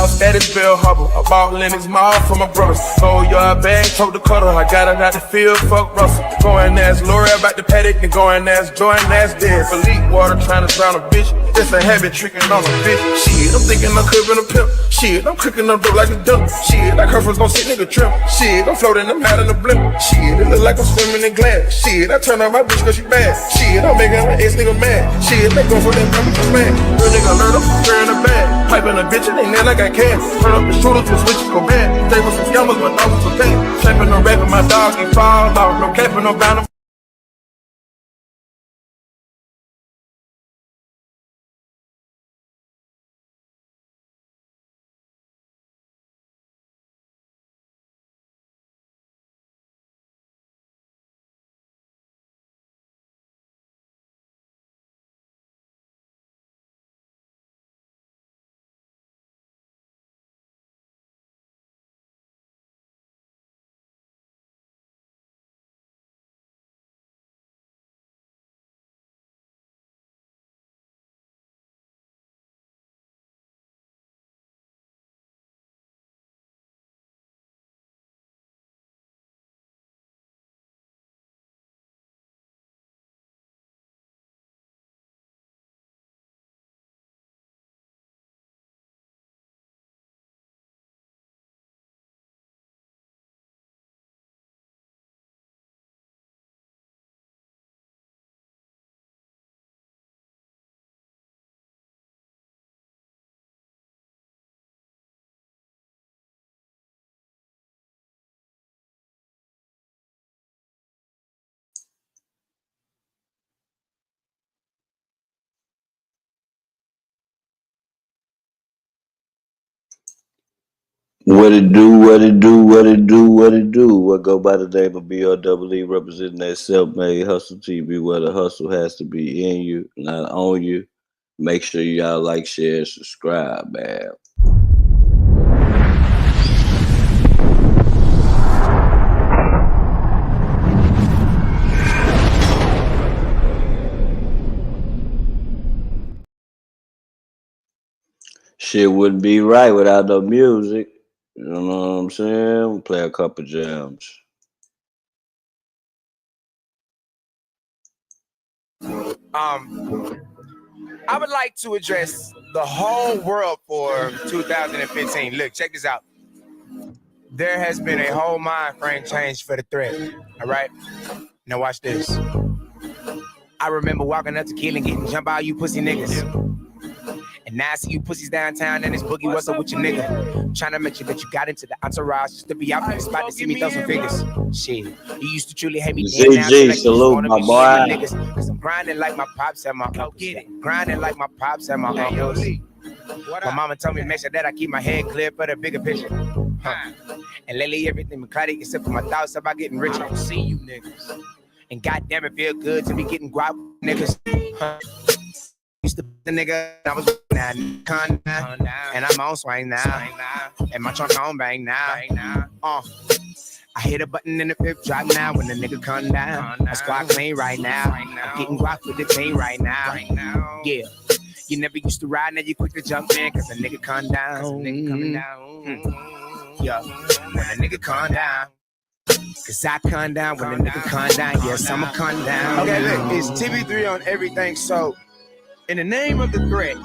house at his Bell Harbor. I bought Lennox Mall for my brothers. Sold your bag, told the cutter. I got it out the field, fuck Russell. Going as L'Oreal about the paddock and going as Jordan as dead. For leak water, trying to drown a bitch. It's a habit, tricking on a bitch. Shit, I'm thinking I'm cooking a pimp. Shit, I'm cooking up dope like a dump. Shit, like her friends gon' sit nigga trim. Shit, I'm floating them out in the blimp. Shit, it look like I'm swimming in glass. Shit, I turn on my bitch cause she bad. Shit, I'm making my ex nigga mad. Shit, they go for that I'm mad. Real nigga learn up, in the bag. Piping a bitch and they nail like I can. Turn up the shooters with switches go bad. Take with some scammers, my dog was for pain. Trapping no rapping, my dog, he fall off. No capping, no bound. What it do, what it do, what it do, what it do. What go by the name of BREE representing that self-made hustle TV where the hustle has to be in you, not on you. Make sure y'all like, share, and subscribe, man. Shit wouldn't be right without no music. You know what I'm saying? We'll play a couple jams. I would like to address the whole world for 2015. Look, check this out. There has been a whole mind frame change for the threat. All right? Now watch this. I remember walking up to Kill and getting jumped by you pussy niggas. And now I see you pussies downtown and it's Boogie, what's up with your nigga? Trying to make sure that you got into the entourage just to be out in the spot to see me throw some figures. Shit, you used to truly hate me. ZG, salute my boy. Cause I'm grinding like my pops and my uncles. Grinding like my pops and my uncles. My mama told me to make sure that I keep my head clear for the bigger picture. And lately everything been cloudy except for my thoughts about getting rich. I don't see you niggas. And goddamn it feel good to be getting guap niggas. Used to be the nigga, I was now, and I'm on swing now, and my trunk on bang now. I hit a button in the fifth drop now when the nigga come down. My squad clean right now. I'm getting guap with the team right now. Yeah, you never used to ride, now you quick to jump in cause the nigga come down. Yeah, when the nigga come down. Cause I come down when the nigga come down. Yes, I'ma come down. Okay, look, it's TV3 on everything, so in the name of the threat,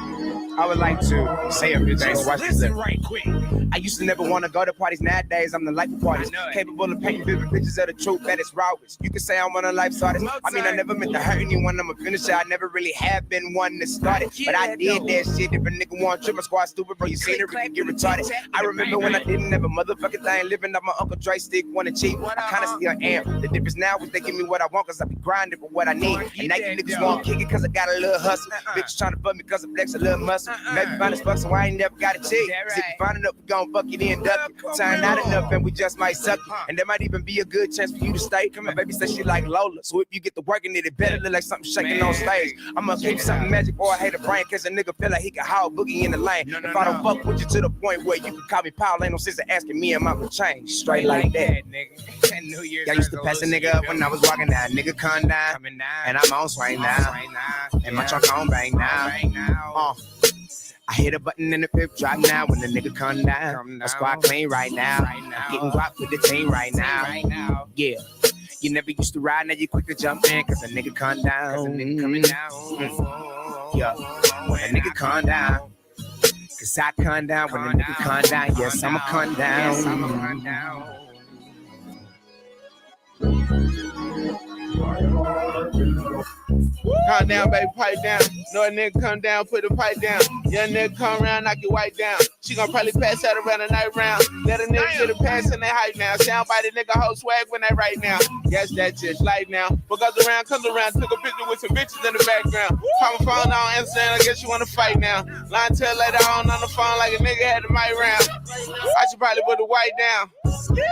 I would like to say a few things. Watch this right quick. I used to never want to go to parties. Nowadays, I'm the life of parties. Capable of painting vivid pictures of the truth that is rawest. You can say I'm one of life's artists. I mean, I never meant to hurt anyone. I'm a finisher. I never really have been one that started. But I did that shit. If a nigga want to trip, my squad stupid, bro. You seen it, really get retarded. I remember when I didn't have a motherfucking thing. Living up my Uncle Dre stick, wanna cheat. I kinda still am. The difference now is they give me what I want, cause I be grinding for what I need. And now you niggas want to kick it, cause I got a little hustle. Bitches trying to fuck me, cause I flex a little muscle. Maybe find as fuck, so I ain't never got a cheat. If you find enough, we gon' fuck it in, duck it. Turn out enough, and we just might suck it. And there might even be a good chance for you to stay. My baby says she like Lola, so if you get to working it, it better look like something shaking on stage. I'ma keep something magic, or I hate a brain, cause a nigga feel like he can haul boogie in the lane. If I don't fuck with you to the point where you can call me Paul, ain't no sense of asking me and mama change. Straight like that, nigga. I used to pass a nigga up when I was walking down. Nigga come down, and I'm on swing now. And my trunk on bang now. I hit a button in the fifth drop now when the nigga come down. My squad clean right now. Getting guap with the team right now. Yeah. You never used to ride, now you quick to jump in, cause a nigga come down. Yeah. When a nigga come down. Cause I come down when a nigga come down. Yes, I'ma come down. Calm down, baby, pipe down. No a nigga come down, put the pipe down. Young nigga come around, knock your white down. She gon' probably pass out around the night round. Let a nigga get a pass in that hype now. Sound by the nigga whole swag when they right now. Yes, that's just life now. What goes around comes around. Took a picture with some bitches in the background. Call my phone, I don't answer, and I guess you wanna fight now. Line till later on the phone like a nigga had the mic round. I should probably put the white down.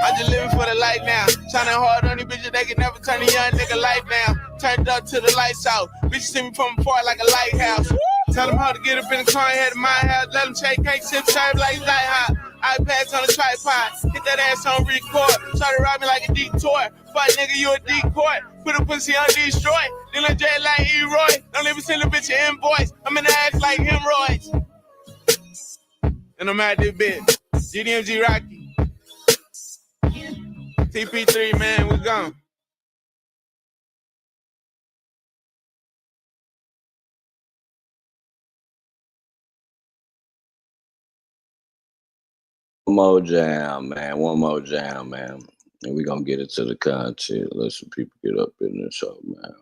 I'm just living for the light now. Shining hard on these bitches, they can never turn a young nigga light down. Turned up to the lights out. Bitches see me from afar like a lighthouse. Tell them how to get up in the car and head to my house. Let them shake cake, sip serve like light hot. iPads on the tripod. Hit that ass on record. Try to rob me like a detour. Fuck nigga, you a decoy. Put a pussy on destroy. Then let J like E-Roy. Don't even send a bitch an invoice. I'm in the ass like hemorrhoids. And I'm at this bitch. GDMG Rocky. TP3, man, we gone. One more jam, man. And we're gonna get into the content. Let some people get up in this show, man.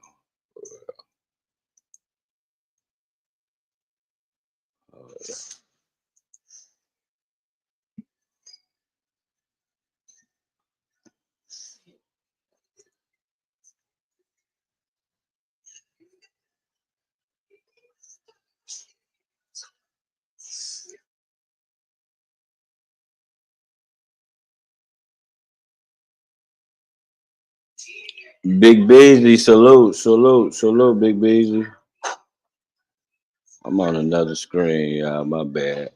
Big Beasley, salute, Big Beasley. I'm on another screen, y'all. My bad.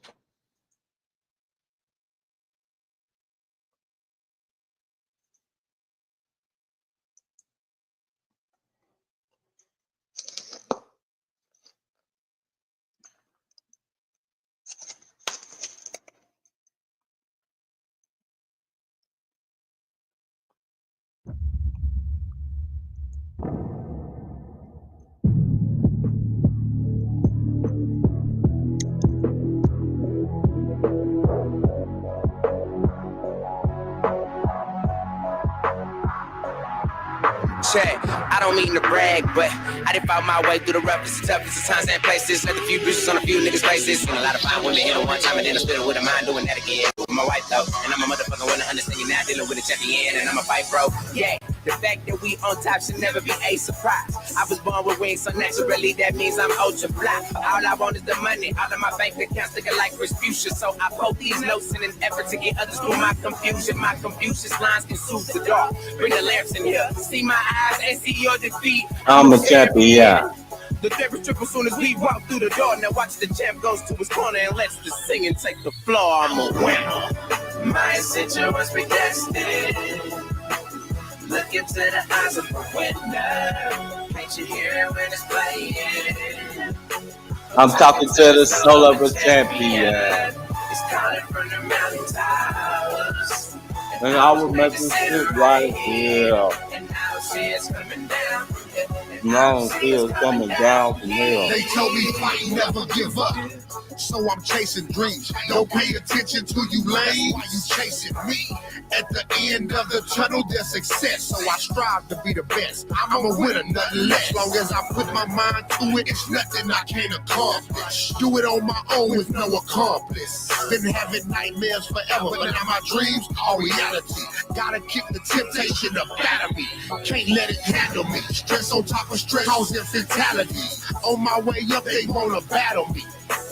Check. I don't mean to brag, but I done found my way through the roughest and toughest of times and places. Left a few bitches on a few niggas' faces. And a lot of fine women hit on one time, and then I spit it with a mind doing that again. With my wife though, and I'm a motherfucker wanna understand you now, dealing with a champion, and I'm a fight bro. Yeah, the fact that we on top should never be a surprise. I was born with wings, so naturally that means I'm ultra fly. All I want is the money, all of my bank accounts looking like Respucia. So I poke these notes in an effort to get others through my confusion. My Confucius lines can soothe the dark. Bring the lamps in here, see my eyes and see your defeat. I'm a champion. The favorite triple soon as we walk through the door. Now watch the champ goes to his corner and lets the singing take the floor. I'm a winner. My ascension was predestined. Look into the eyes of a winner. Can't you hear it when it's playing? I'm talking to the soul of a champion. It's calling from the mountaintops. And I was making shit right here. And now she is coming down. Now she is coming down from here. They told me fight, never give up. So I'm chasing dreams. Don't pay attention to you lame. Why you chasing me? At the end of the tunnel, there's success. So I strive to be the best. I'm a winner, nothing less. As long as I put my mind to it, it's nothing I can't accomplish. Do it on my own with no accomplice. Been having nightmares forever, but now my dreams are reality. Gotta kick the temptation up out of me. Can't let it handle me. Stress on top of stress, causing fatality. On my way up, they wanna battle me.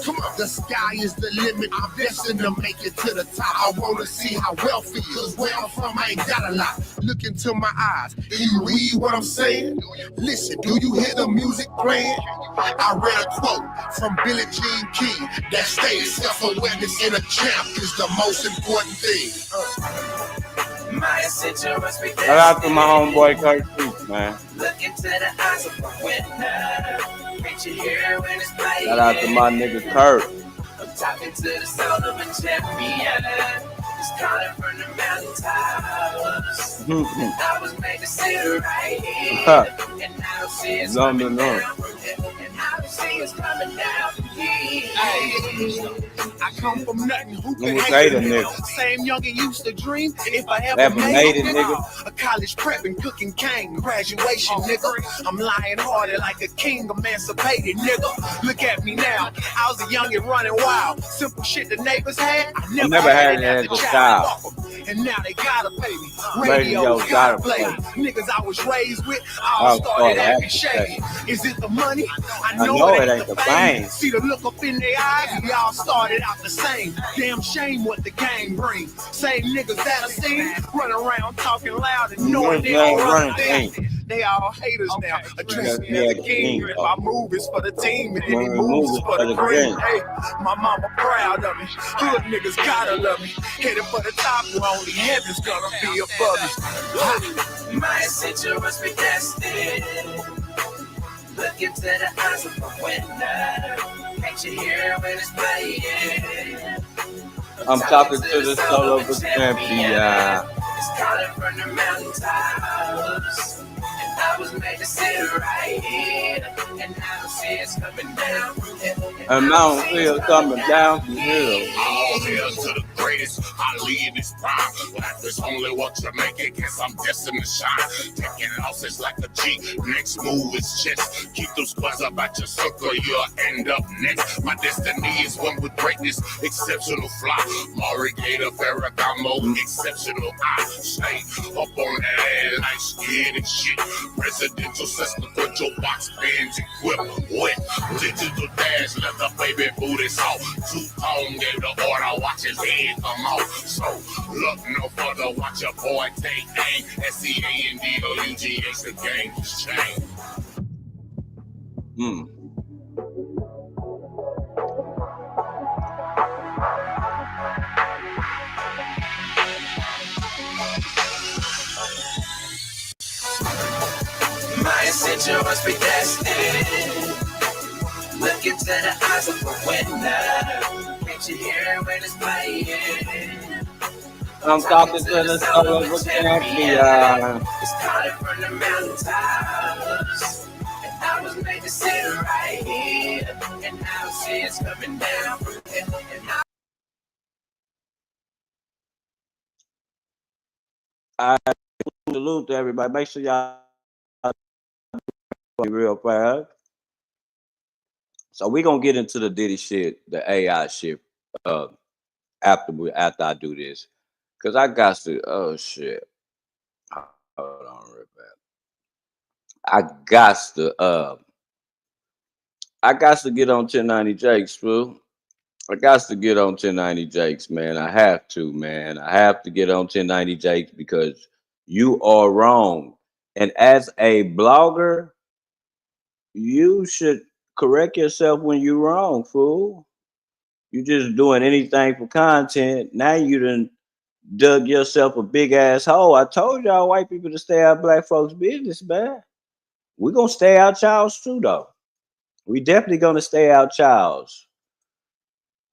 Come on, the sky is the limit. I'm destined to make it to the top. I wanna see how wealthy is. Cause where I'm from, I ain't got a lot. Look into my eyes. Do you read what I'm saying? Listen, do you hear the music playing? I read a quote from Billie Jean King that states self-awareness in a champ is the most important thing. My ascension was predestined. Shout out to my homeboy Kurt Streets, man. Look into the eyes of a winner. Can't you hear when it's playing? Shout out to my nigga Kurt. Talking to the soul of a champion. Just calling from the mountaintops. I was made to sit right here. And I don't see it's coming down. And I don't see it's coming down. I come from nothing. Who can hate hate a a nigga? nigga? Same youngin' used to dream. If I Ever ever made made it, it, nigga? A college prep and cooking cane. Graduation, nigga. I'm lying harder like a king, emancipated, nigga. Look at me now. I was a youngin' running wild. Simple shit the neighbors had. I never had it as a child. And now they gotta pay me. Radio Radio gotta gotta play play me. Niggas I was raised with, all started acting shady. Is it the money? I know it ain't the fame. See the look up in their eyes, we all started out the same. Damn shame what the game brings. Same niggas that I seen run around talking loud and knowing they don't run a thing. They all haters now. Address me as a king. If I move, it's for the team, and any moves for the green. Hey, my mama proud of me. Hood niggas gotta love me. Headed for the top, where only heaven's gonna be above me. My ascension was predestined. Look into the eyes of a winner. Can't you hear when it's playing? I'm talking to the soul of a champion. It's calling from the mountaintops. And I was made to sit right here. And I don't see it's coming down. And mountain field coming down the hill. All hail to the greatest. I lead this prime. Life is only what you make it. Guess I'm destined to shine. Taking losses like a G. Next move is chess. Keep those squares up at your circle. You'll end up next. My destiny is one with greatness. Exceptional fly. Maury Gator, Ferragamo. Exceptional eye. Stay up on that light skin and shit. Presidential system. Put your box bands equipped with digital dash. Let the baby booty soft. Two-tone gave the order. Watch his head come off. So look no further. Watch your boy take aim. SCANDOUGH. The game has changed. My ascension was predestined. Look into the eyes of a winner. Can't you hear when it's playing? I'm talking to the soul of a champion. It's calling from the mountaintops. And I was made to sit right here. And now see it's coming down. I salute to everybody. Make sure y'all be real fast. So we're gonna get into the Diddy shit, the AI shit, after I do this. Cause I got to shit. Hold on real fast. I got to get on 1090 Jakes, fool. I got to get on 1090 Jakes, man. I have to, man. I have to get on 1090 Jakes because you are wrong. And as a blogger, you should correct yourself when you're wrong, fool. You just doing anything for content. Now you done dug yourself a big ass hole. I told y'all white people to stay out of black folks' business, man. We're gonna stay out y'all's too, though. We definitely gonna stay out y'all's.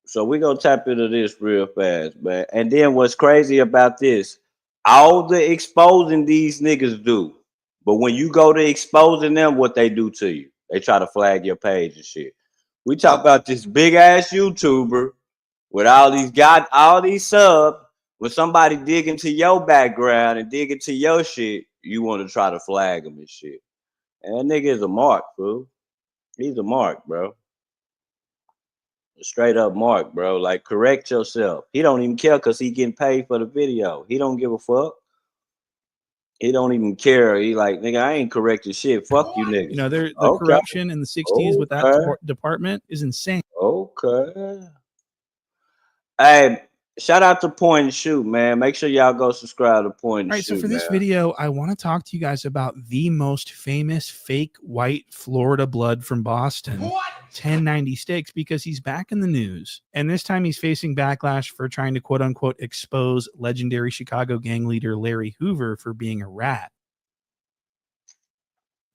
So we're gonna tap into this real fast, man. And then what's crazy about this, all the exposing these niggas do, but when you go to exposing them, what they do to you, they try to flag your page and shit. We talk about this big ass YouTuber with all these subs. When somebody dig into your background and dig into your shit, you want to try to flag them and shit. And that nigga is a mark, fool. He's a mark, bro. A straight up mark, bro. Like, correct yourself. He don't even care because he getting paid for the video. He don't give a fuck. He don't even care. He like, nigga, I ain't correcting shit. Fuck you, nigga. You know, the corruption in the 60s with that department is insane. Okay. Hey, shout out to Point and Shoot, man. Make sure y'all go subscribe to Point and Shoot. All right, so for this video, I want to talk to you guys about the most famous fake white Florida blood from Boston. What? 1090 Sticks, because he's back in the news. And this time he's facing backlash for trying to quote unquote expose legendary Chicago gang leader Larry Hoover for being a rat.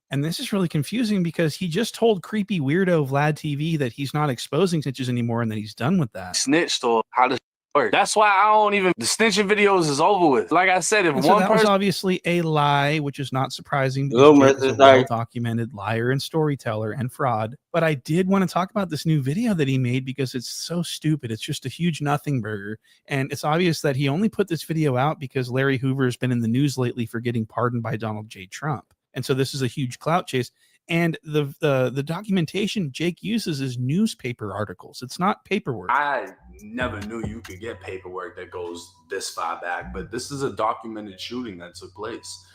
And this is really confusing because he just told creepy weirdo Vlad TV that he's not exposing snitches anymore and that he's done with that. Snitched or how does work? That's why I don't even, the snitching videos is over with. Like I said, if And one so that was person, obviously a lie, which is not surprising Hello, because Jake is a Mr. Knight. well-documented liar and storyteller and fraud. But I did want to talk about this new video that he made because it's so stupid. It's just a huge nothing burger. And it's obvious that he only put this video out because Larry Hoover has been in the news lately for getting pardoned by Donald J. Trump. And so this is a huge clout chase. And the documentation Jake uses is newspaper articles. It's not paperwork. I never knew you could get paperwork that goes this far back, but this is a documented shooting that took place.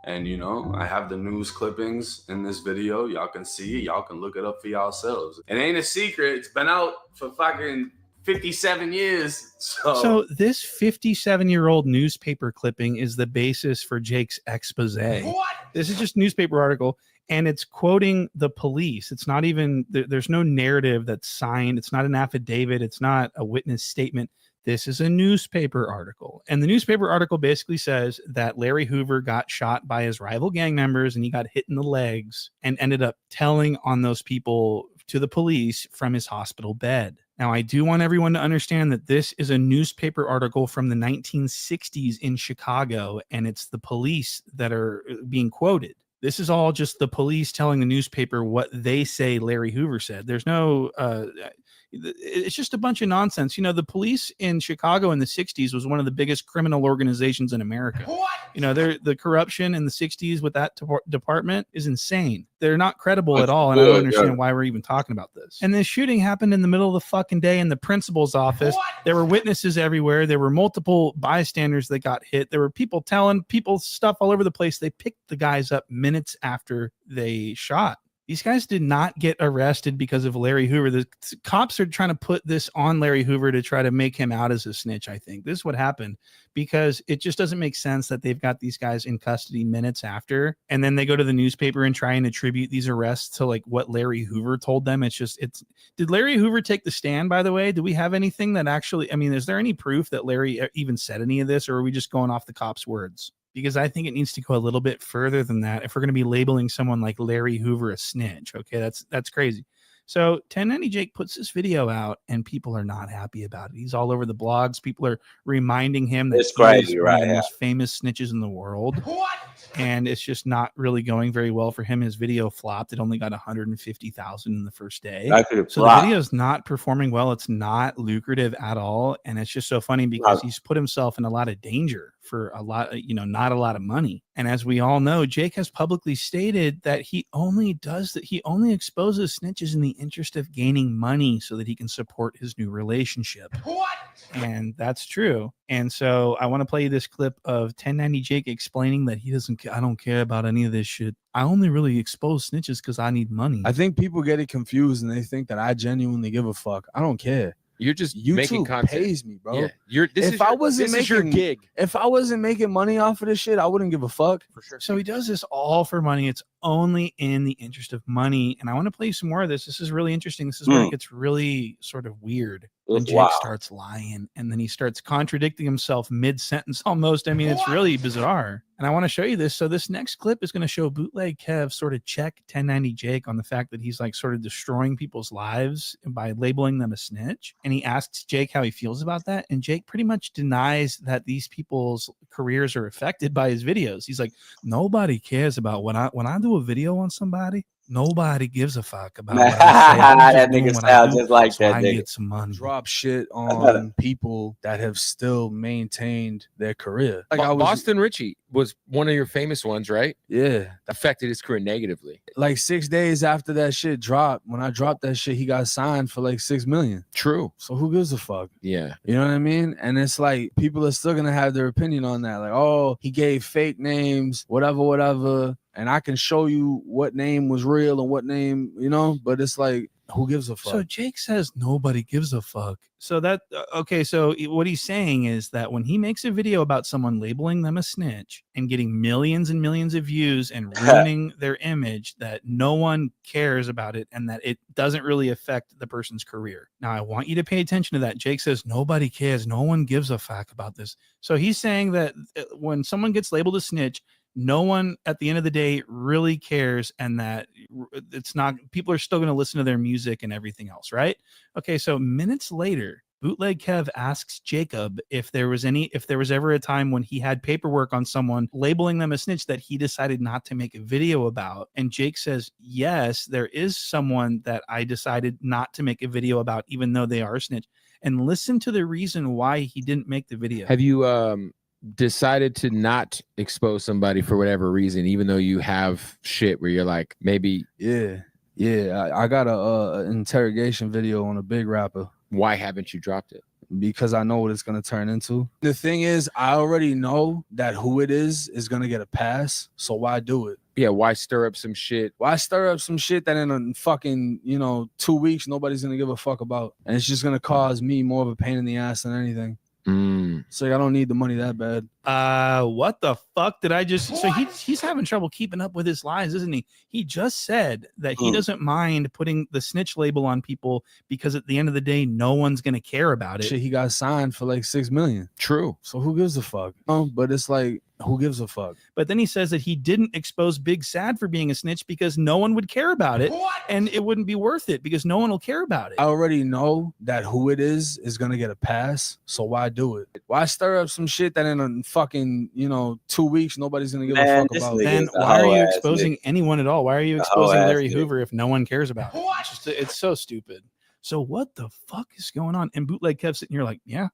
And, you know, I have the news clippings in this video. Y'all can see it. Y'all can look it up for yourselves. It ain't a secret. It's been out for fucking 57 years. So this 57-year-old newspaper clipping is the basis for Jake's expose. What? This is just a newspaper article, and it's quoting the police. It's not even, there's no narrative that's signed. It's not an affidavit. It's not a witness statement. This is a newspaper article. And the newspaper article basically says that Larry Hoover got shot by his rival gang members and he got hit in the legs and ended up telling on those people to the police from his hospital bed. Now, I do want everyone to understand that this is a newspaper article from the 1960s in Chicago, and it's the police that are being quoted. This is all just the police telling the newspaper what they say Larry Hoover said. There's no, it's just a bunch of nonsense. You know, the police in Chicago in the 60s was one of the biggest criminal organizations in America. What? You know, the corruption in the 60s with that department is insane. They're not credible at all, and I don't understand why we're even talking about this. And this shooting happened in the middle of the fucking day in the principal's office. What? There were witnesses everywhere. There were multiple bystanders that got hit. There were people telling people stuff all over the place. They picked the guys up minutes after they shot. These guys did not get arrested because of Larry Hoover. The cops are trying to put this on Larry Hoover to try to make him out as a snitch, I think. This is what happened because it just doesn't make sense that they've got these guys in custody minutes after, and then they go to the newspaper and try and attribute these arrests to like what Larry Hoover told them. Did Larry Hoover take the stand, by the way? Do we have anything that actually, I mean, is there any proof that Larry even said any of this, or are we just going off the cops' words? Because I think it needs to go a little bit further than that if we're going to be labeling someone like Larry Hoover a snitch. Okay, that's crazy. So 1090 Jake puts this video out and people are not happy about it. He's all over the blogs. People are reminding him that it's crazy, one of the most famous snitches in the world. What? And it's just not really going very well for him. His video flopped. It only got 150,000 in the first day. So the video is not performing well. It's not lucrative at all. And it's just so funny because he's put himself in a lot of danger for a lot, you know, not a lot of money. And as we all know, Jake has publicly stated that he only exposes snitches in the interest of gaining money so that he can support his new relationship. What? And that's true. And so I want to play you this clip of 1090 Jake explaining that I don't care about any of this shit. I only really expose snitches because I need money. I think people get it confused and they think that I genuinely give a fuck. I don't care. You're just YouTube making content. pays me, bro. Yeah, If I wasn't making your gig, if I wasn't making money off of this shit, I wouldn't give a fuck. for sure. So he does this all for money. It's only in the interest of money. And I want to play some more of this. This is really interesting. This is where it gets really sort of weird. When Jake starts lying and then he starts contradicting himself mid-sentence almost. I mean, it's really bizarre. And I want to show you this. So this next clip is going to show Bootleg Kev sort of check 1090 Jake on the fact that he's like sort of destroying people's lives by labeling them a snitch. And he asks Jake how he feels about that. And Jake pretty much denies that these people's careers are affected by his videos. He's like, nobody cares about when I do a video on somebody. Nobody gives a fuck about what I say. That nigga sounds just like that I nigga. get some money. Drop shit on people that have still maintained their career. Like Boston Richie was one of your famous ones, right? Yeah. Affected his career negatively. Like 6 days after that shit dropped, when I dropped that shit, he got signed for like $6 million. True. So who gives a fuck? Yeah. You know what I mean? And it's like people are still gonna have their opinion on that. Like, oh, he gave fake names, whatever. And I can show you what name was real and what name, you know, but it's like, who gives a fuck? So Jake says nobody gives a fuck. So that, okay, so what he's saying is that when he makes a video about someone labeling them a snitch and getting millions and millions of views and ruining their image, that no one cares about it and that it doesn't really affect the person's career. Now, I want you to pay attention to that. Jake says nobody cares. No one gives a fuck about this. So he's saying that when someone gets labeled a snitch, no one at the end of the day really cares, and that it's not, people are still going to listen to their music and everything else, right? Okay, so minutes later, Bootleg Kev asks Jacob if there was ever a time when he had paperwork on someone labeling them a snitch that he decided not to make a video about. And Jake says, yes, there is someone that I decided not to make a video about, even though they are a snitch. And listen to the reason why he didn't make the video. Have you decided to not expose somebody for whatever reason, even though you have shit where you're like, maybe? Yeah. I got a interrogation video on a big rapper. Why haven't you dropped it? Because I know what it's going to turn into. The thing is, I already know that who it is going to get a pass. So why do it? Yeah, why stir up some shit? Why stir up some shit that in a fucking, 2 weeks, nobody's going to give a fuck about? And it's just going to cause me more of a pain in the ass than anything. So I don't need the money that bad. What the fuck did I just? So he's having trouble keeping up with his lies, isn't he? He just said that he doesn't mind putting the snitch label on people because at the end of the day, no one's gonna care about it. Shit, he got signed for like $6 million. True. So who gives a fuck? But it's like, who gives a fuck? But then he says that he didn't expose Big Sad for being a snitch because no one would care about it, and it wouldn't be worth it because no one will care about it. I already know that who it is gonna get a pass. So why do it? Why stir up some shit that in a fucking 2 weeks nobody's gonna give a fuck about? Then why are you exposing anyone at all? Why are you exposing Larry Hoover if no one cares about it? It's so stupid. So what the fuck is going on? And Bootleg Kev sitting here like, yeah.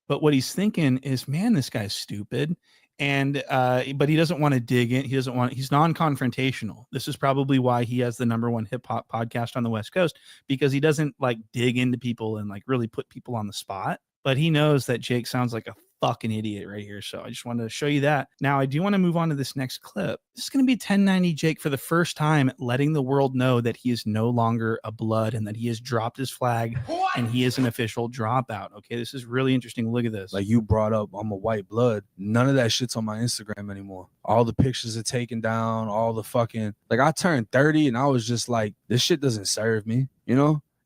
But what he's thinking is, man, this guy's stupid. And but he doesn't want to dig in. He's non-confrontational. This is probably why he has the #1 hip hop podcast on the West Coast, because he doesn't like dig into people and like really put people on the spot. But he knows that Jake sounds like a fucking idiot right here. So I just wanted to show you that. Now I do want to move on to this next clip. This is going to be 1090 Jake for the first time letting the world know that he is no longer a blood and that he has dropped his flag and he is an official dropout. Okay, this is really interesting. Look at this. Like you brought up, I'm a white blood. None of that shit's on my Instagram anymore. All the pictures are taken down. All the fucking, like I turned 30 and I was just like, this shit doesn't serve me,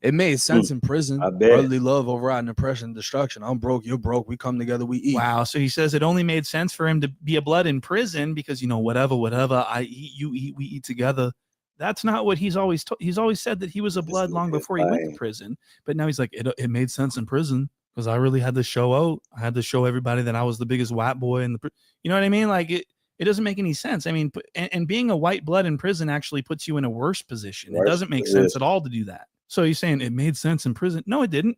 It made sense in prison. Brotherly love, overriding oppression, destruction. I'm broke, you're broke. We come together, we eat. Wow. So he says it only made sense for him to be a blood in prison because, whatever, I eat, you eat, we eat together. That's not what he's always told. He's always said that he was a blood long before he went to prison. But now he's like, it made sense in prison because I really had to show out. I had to show everybody that I was the biggest white boy in the, you know what I mean? Like it doesn't make any sense. I mean, and being a white blood in prison actually puts you in a worse position. It doesn't make sense at all to do that. So he's saying it made sense in prison. No, it didn't.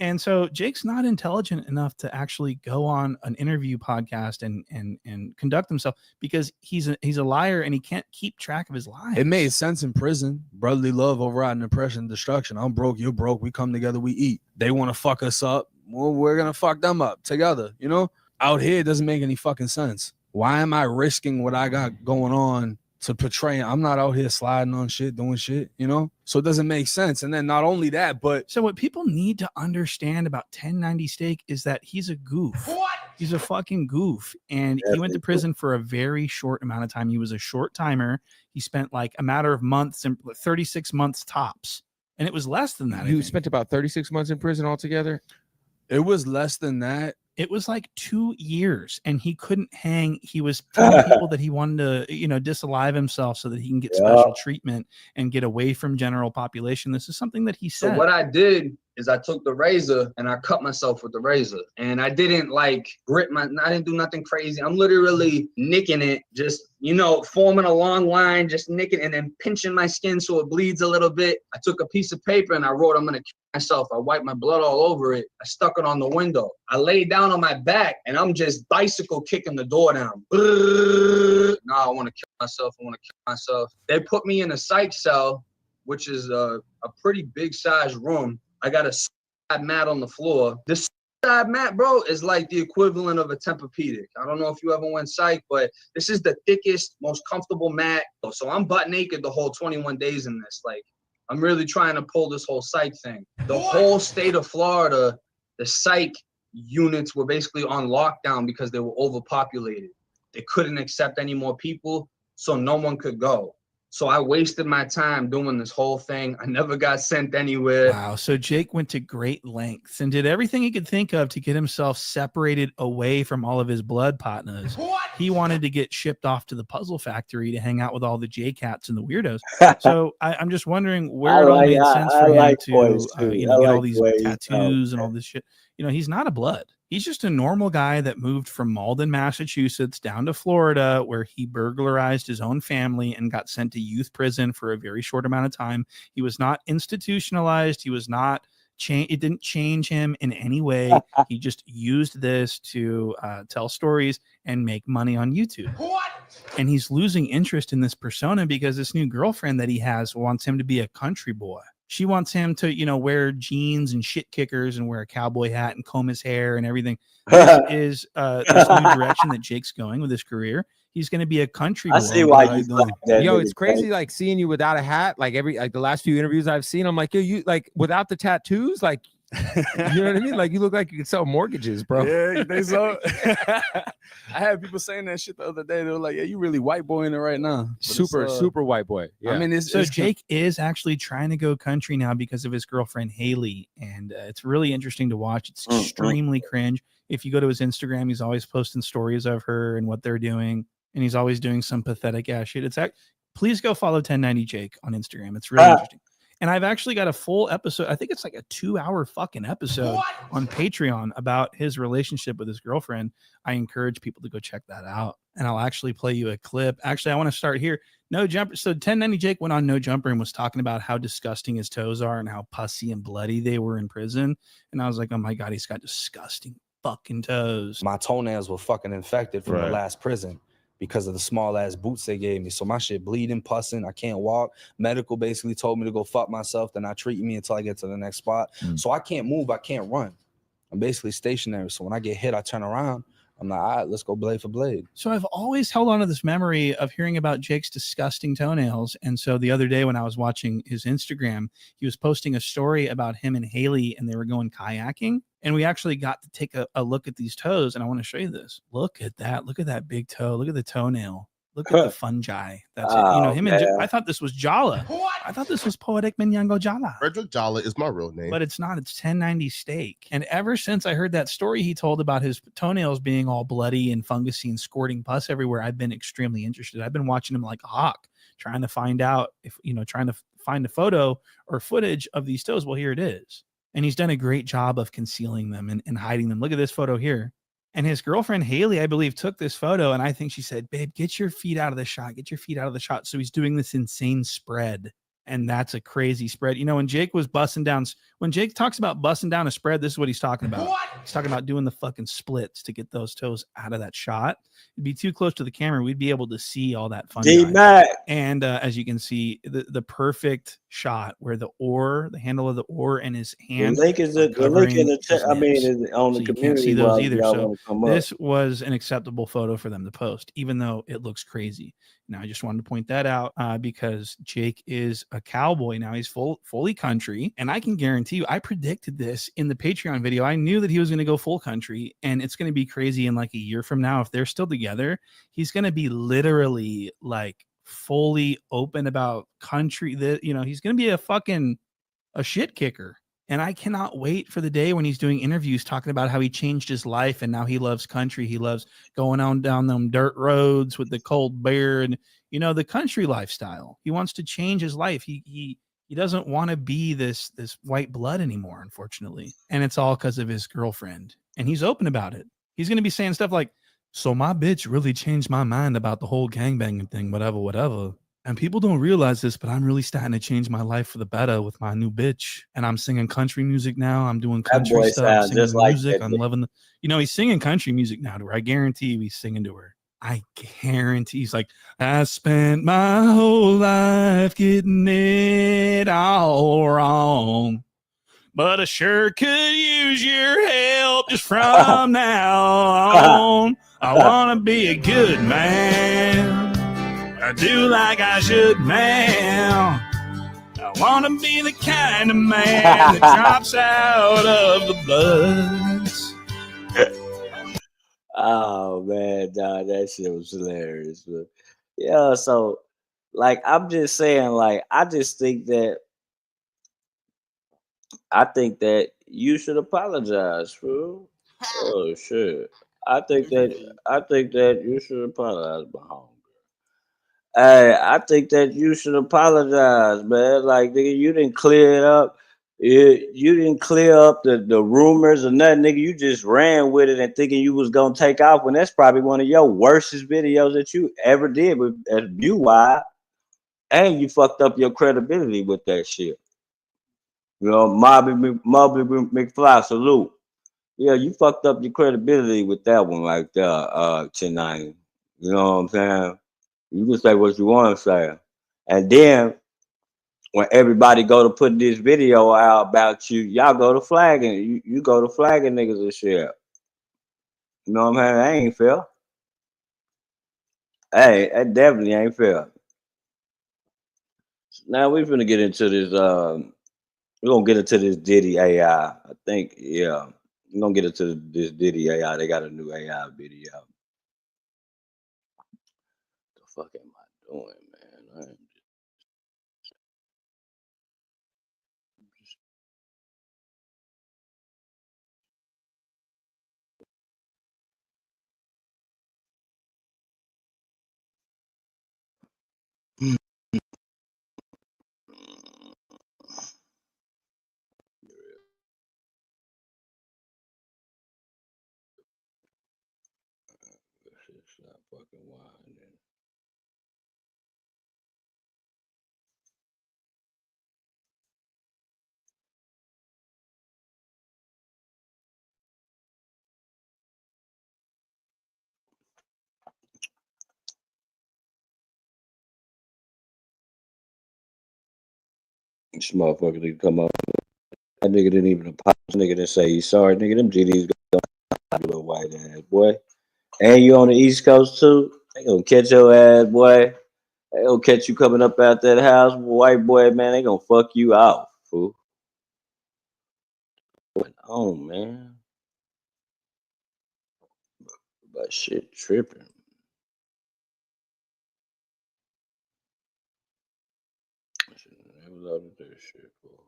And so Jake's not intelligent enough to actually go on an interview podcast and conduct himself because he's a liar and he can't keep track of his lies. It made sense in prison. Brotherly love, overriding oppression, destruction. I'm broke, you're broke. We come together, we eat. They want to fuck us up. Well, we're going to fuck them up together. Out here, it doesn't make any fucking sense. Why am I risking what I got going on to portray? I'm not out here sliding on shit, doing shit, So it doesn't make sense. And then not only that, but so what people need to understand about 1090 Steak is that he's a goof. What? He's a fucking goof. And he went to prison for a very short amount of time. He was a short timer. He spent like a matter of months, 36 months tops. And it was less than that. You spent about 36 months in prison altogether? It was less than that. It was like 2 years and he couldn't hang. He was telling people that he wanted to, disalive himself so that he can get special treatment and get away from general population. This is something that he said. So what I did is I took the razor and I cut myself with the razor. And I didn't I didn't do nothing crazy. I'm literally nicking it, just, forming a long line, just nicking and then pinching my skin so it bleeds a little bit. I took a piece of paper and I wrote, I'm going to kill myself. I wiped my blood all over it. I stuck it on the window. I laid down on my back and I'm just bicycle kicking the door down. No, I want to kill myself. They put me in a psych cell, which is a pretty big size room. I got a suicide mat on the floor. This suicide mat, bro, is like the equivalent of a Tempur-Pedic. I don't know if you ever went psych, but this is the thickest, most comfortable mat. So I'm butt naked the whole 21 days in this. Like, I'm really trying to pull this whole psych thing. The whole state of Florida, the psych units were basically on lockdown because they were overpopulated. They couldn't accept any more people, so no one could go. So I wasted my time doing this whole thing. I never got sent anywhere. Wow. So Jake went to great lengths and did everything he could think of to get himself separated away from all of his blood partners. What? he wanted to get shipped off to the puzzle factory to hang out with all the J-Cats and the weirdos. So I'm just wondering where it all made sense for him to, get all these tattoos and all this shit. He's not a blood. He's just a normal guy that moved from Malden, Massachusetts down to Florida, where he burglarized his own family and got sent to youth prison for a very short amount of time. He was not institutionalized. He was not it didn't change him in any way. He just used this to tell stories and make money on YouTube. What? And he's losing interest in this persona because this new girlfriend that he has wants him to be a country boy. She wants him to, wear jeans and shit kickers and wear a cowboy hat and comb his hair and everything. This is this new direction that Jake's going with his career. He's going to be a country boy. I see why you like that. Yo, it's crazy, like seeing you without a hat. Like the last few interviews I've seen, I'm like, yo, you like without the tattoos, like, you know what I mean? Like you look like you could sell mortgages, bro. Yeah, they so. I had people saying that shit the other day. They were like, "Yeah, you really white boying it right now." But super white boy. Yeah. I mean, Jake is actually trying to go country now because of his girlfriend Haley, and it's really interesting to watch. It's extremely cringe. If you go to his Instagram, he's always posting stories of her and what they're doing, and he's always doing some pathetic ass shit. Please go follow 1090 Jake on Instagram. It's really interesting. And I've actually got a full episode. I think it's like a 2-hour fucking episode on Patreon about his relationship with his girlfriend. I encourage people to go check that out. And I'll actually play you a clip. Actually, I want to start here. No Jumper. So 1090 Jake went on No Jumper and was talking about how disgusting his toes are and how pussy and bloody they were in prison. And I was like, oh my God, he's got disgusting fucking toes. My toenails were fucking infected from the last prison because of the small ass boots they gave me. So my shit bleeding, pussing. I can't walk. Medical basically told me to go fuck myself. They're not treating me until I get to the next spot. So I can't move. I can't run. I'm basically stationary. So when I get hit, I turn around. I'm like, all right, let's go blade for blade. So I've always held on to this memory of hearing about Jake's disgusting toenails. And so the other day when I was watching his Instagram, he was posting a story about him and Haley, and they were going kayaking. And we actually got to take a look at these toes. And I want to show you this. Look at that. Look at that big toe. Look at the toenail. Look at the fungi. That's it. Him and I thought this was Jala. I thought this was Poetic Minyango Jala. Frederick Jala is my real name. But it's not. It's 1090 Steak. And ever since I heard that story he told about his toenails being all bloody and fungusy and squirting pus everywhere, I've been extremely interested. I've been watching him like a hawk, trying to find out if, trying to find a photo or footage of these toes. Well, here it is. And he's done a great job of concealing them and hiding them. Look at this photo here. And his girlfriend, Haley, I believe, took this photo. And I think she said, babe, get your feet out of the shot. Get your feet out of the shot. So he's doing this insane spread. And that's a crazy spread. When Jake was busting down, when Jake talks about busting down a spread, this is what he's talking about. He's talking about doing the fucking splits to get those toes out of that shot. It'd be too close to the camera. We'd be able to see all that fungi. And as you can see, the perfect shot where the handle of the oar and his hand. The link is on the community. Can't see those either. So this was an acceptable photo for them to post, even though it looks crazy. Now, I just wanted to point that out because Jake is a cowboy now. He's fully country. And I can guarantee you, I predicted this in the Patreon video. I knew that he was going to go full country, and it's going to be crazy in like a year from now. If they're still together, he's going to be literally like fully open about country. He's going to be a shit kicker. And I cannot wait for the day when he's doing interviews talking about how he changed his life and now he loves country. He loves going on down them dirt roads with the cold beer and, the country lifestyle. He wants to change his life. He doesn't want to be this white blood anymore, unfortunately. And it's all because of his girlfriend. And he's open about it. He's going to be saying stuff like, so my bitch really changed my mind about the whole gangbanging thing, whatever. And people don't realize this, but I'm really starting to change my life for the better with my new bitch. And I'm singing country music now. I'm doing country stuff. Singing music. I'm loving he's singing country music now to her. I guarantee you he's singing to her. I guarantee he's like, I spent my whole life getting it all wrong, but I sure could use your help just from now on. I want to be a good man. I do like I should now. I want to be the kind of man that drops out of the bloods. Oh, man, dog, that shit was hilarious. But yeah, so, I'm just saying, I think that you should apologize, bro. Oh, shit. I think that you should apologize, Bahama. Hey, I think that you should apologize, man. Like, nigga, you didn't clear it up. You didn't clear up the rumors or nothing, nigga. You just ran with it and thinking you was gonna take off when that's probably one of your worstest videos that you ever did with as view wide, and you fucked up your credibility with that shit. You know, Moby McFly, salute. Yeah, you fucked up your credibility with that one right there, 1090. You know what I'm saying? You can say what you want to say. And then when everybody go to put this video out about you, y'all go to flagging. You go to flagging niggas and shit. You know what I'm saying? That ain't fair. Hey, that definitely ain't fair. Now we're gonna get into this. We're gonna get into this Diddy AI. I think, yeah. We're gonna get into this Diddy AI. They got a new AI video. The fuck am I doing, man? It's not fucking winding. This motherfucker didn't come up. That nigga didn't even apologize. Nigga didn't say he's sorry. Nigga, them GDs gonna little white ass boy. And you on the East Coast too. They gonna catch your ass, boy. They gonna catch you coming up out that house, white boy. Man, they gonna fuck you out, fool. What's on, man? But shit, tripping. I should never loved that shit, fool.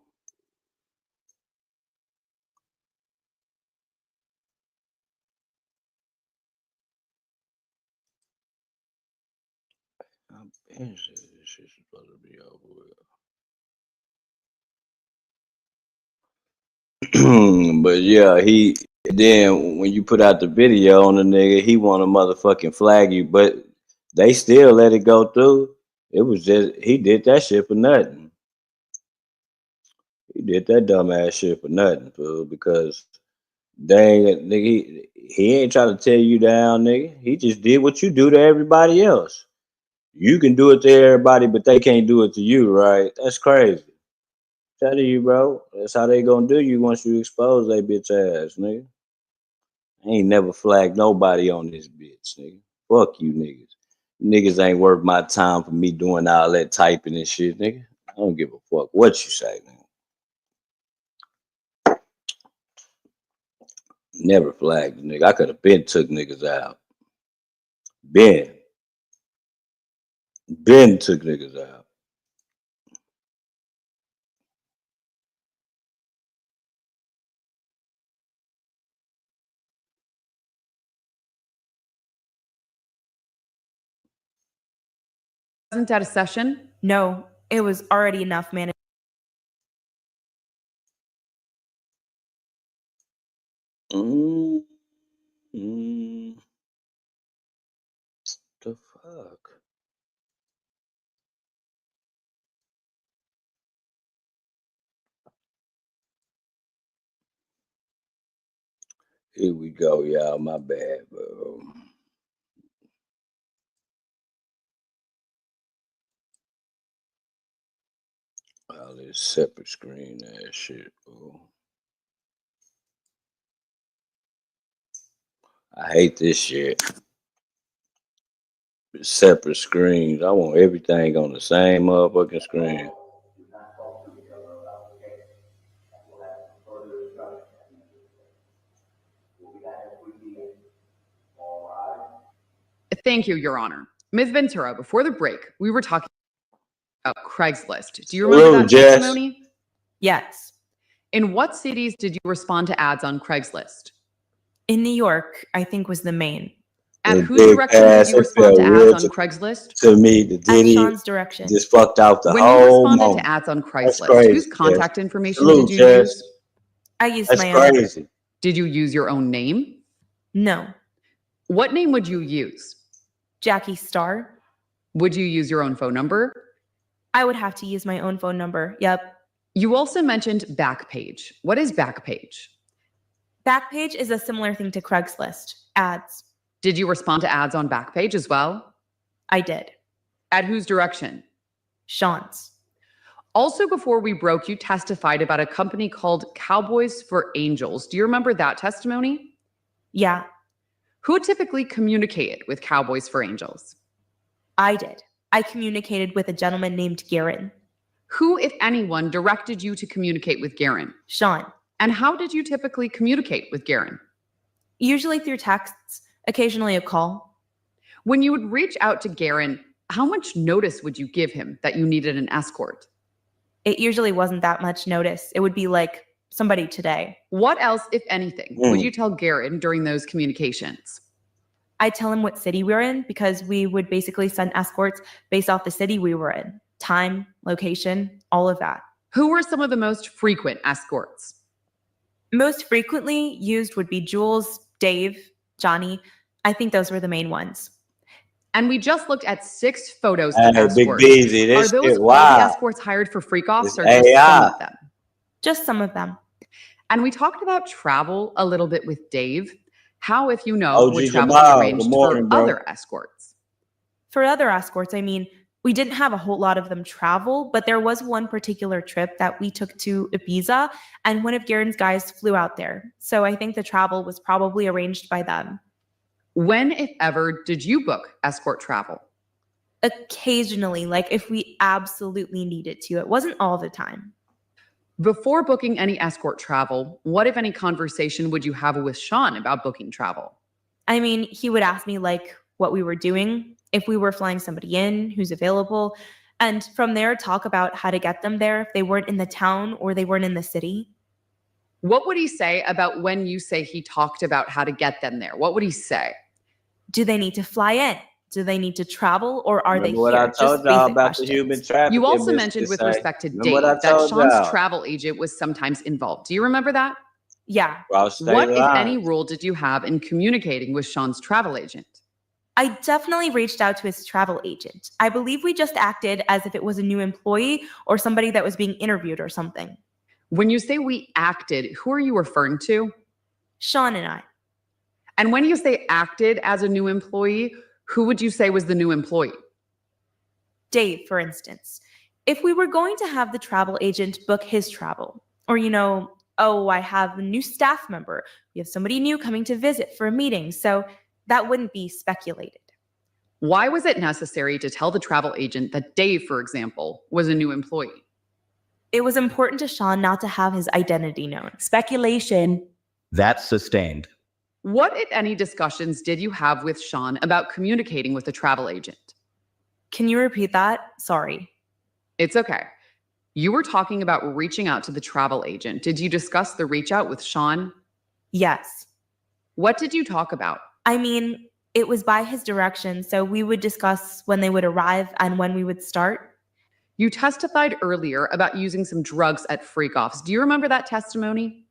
I'm been said this shit's supposed to be over with. But yeah, he then when you put out the video on the nigga, he want to motherfucking flag you, but they still let it go through. It was just he did that shit for nothing. He did that dumbass shit for nothing, fool, because dang it, nigga, he ain't trying to tear you down, nigga. He just did what you do to everybody else. You can do it to everybody, but they can't do it to you, right? That's crazy. Telling you, bro. That's how they gonna do you once you expose they bitch ass, nigga. I ain't never flagged nobody on this bitch, nigga. Fuck you niggas. Niggas ain't worth my time for me doing all that typing and shit, nigga. I don't give a fuck what you say, nigga. Never flagged, nigga. I could have been took niggas out. Been took niggas out. Wasn't at a session? No, it was already enough, man. The fuck? Here we go, y'all. My bad, bro. All this separate screen ass shit, bro. I hate this shit. Separate screens. I want everything on the same motherfucking screen. Thank you, Your Honor. Ms. Ventura, before the break, we were talking about Craigslist. Do you remember that testimony? Yes. In what cities did you respond to ads on Craigslist? In New York, I think was the main. At The whose big direction did ass, you it respond to felt real ads on Craigslist? to me. The At Diddy Sean's direction. just fucked out the When you whole responded moment. to ads on That's Craigslist, crazy, whose Jess. contact information Salute, did you Jess. use? I used That's my own. crazy. Did you use your own name? No. What name would you use? Jackie Star. Would you use your own phone number? I would have to use my own phone number. Yep. You also mentioned Backpage. What is Backpage? Backpage is a similar thing to Craigslist. Ads. Did you respond to ads on Backpage as well? I did. At whose direction? Sean's. Also, before we broke, you testified about a company called Cowboys for Angels. Do you remember that testimony? Yeah, Who typically communicated with Cowboys for Angels? I did. I communicated with a gentleman named Garen. Who, if anyone, directed you to communicate with Garen? Sean. And how did you typically communicate with Garen? Usually through texts, occasionally a call. When you would reach out to Garen, how much notice would you give him that you needed an escort? It usually wasn't that much notice. It would be like somebody today. What else, if anything, would you tell Garen during those communications? I'd tell him what city we were in because we would basically send escorts based off the city we were in. Time, location, all of that. Who were some of the most frequent escorts? Most frequently used would be Jules, Dave, Johnny. I think those were the main ones. And we just looked at 6 photos Hey, of escorts. Big Beezy, Are this those shit all wild. the escorts hired for freak offs It's or just AI. some of them? Just some of them. And we talked about travel a little bit with Dave. How, if you know, OG would travel Jamal, be arranged good morning, for bro. other escorts? For other escorts, I mean, we didn't have a whole lot of them travel, but there was one particular trip that we took to Ibiza, and one of Garen's guys flew out there. So I think the travel was probably arranged by them. When, if ever, did you book escort travel? Occasionally, like if we absolutely needed to. It wasn't all the time. Before booking any escort travel, what, if any, conversation would you have with Sean about booking travel? I mean, he would ask me like what we were doing, if we were flying somebody in, who's available, and from there talk about how to get them there if they weren't in the town or they weren't in the city. What would he say about when you say he talked about how to get them there? What would he say? Do they need to fly in? Do they need to travel, or are they Remember what here? I told Just y'all basic about questions. the human trafficking? You also Mr. mentioned with Say. respect to Remember Dave what I that told Sean's y'all? travel agent was sometimes involved. Do you remember that? Yeah. Cross state What, if any, lines. role did you have in communicating with Sean's travel agent? I definitely reached out to his travel agent. I believe we just acted as if it was a new employee or somebody that was being interviewed or something. When you say we acted, who are you referring to? Sean and I. And when you say acted as a new employee, who would you say was the new employee? Dave, for instance. If we were going to have the travel agent book his travel, or, oh, I have a new staff member. We have somebody new coming to visit for a meeting. So that wouldn't be speculated. Why was it necessary to tell the travel agent that Dave, for example, was a new employee? It was important to Sean not to have his identity known. Speculation. That's sustained. What, if any, discussions did you have with Sean about communicating with the travel agent? Can you repeat that? Sorry. It's okay. You were talking about reaching out to the travel agent. Did you discuss the reach out with Sean? Yes. What did you talk about? I mean, it was by his direction, so we would discuss when they would arrive and when we would start. You testified earlier about using some drugs at freak offs. Do you remember that testimony?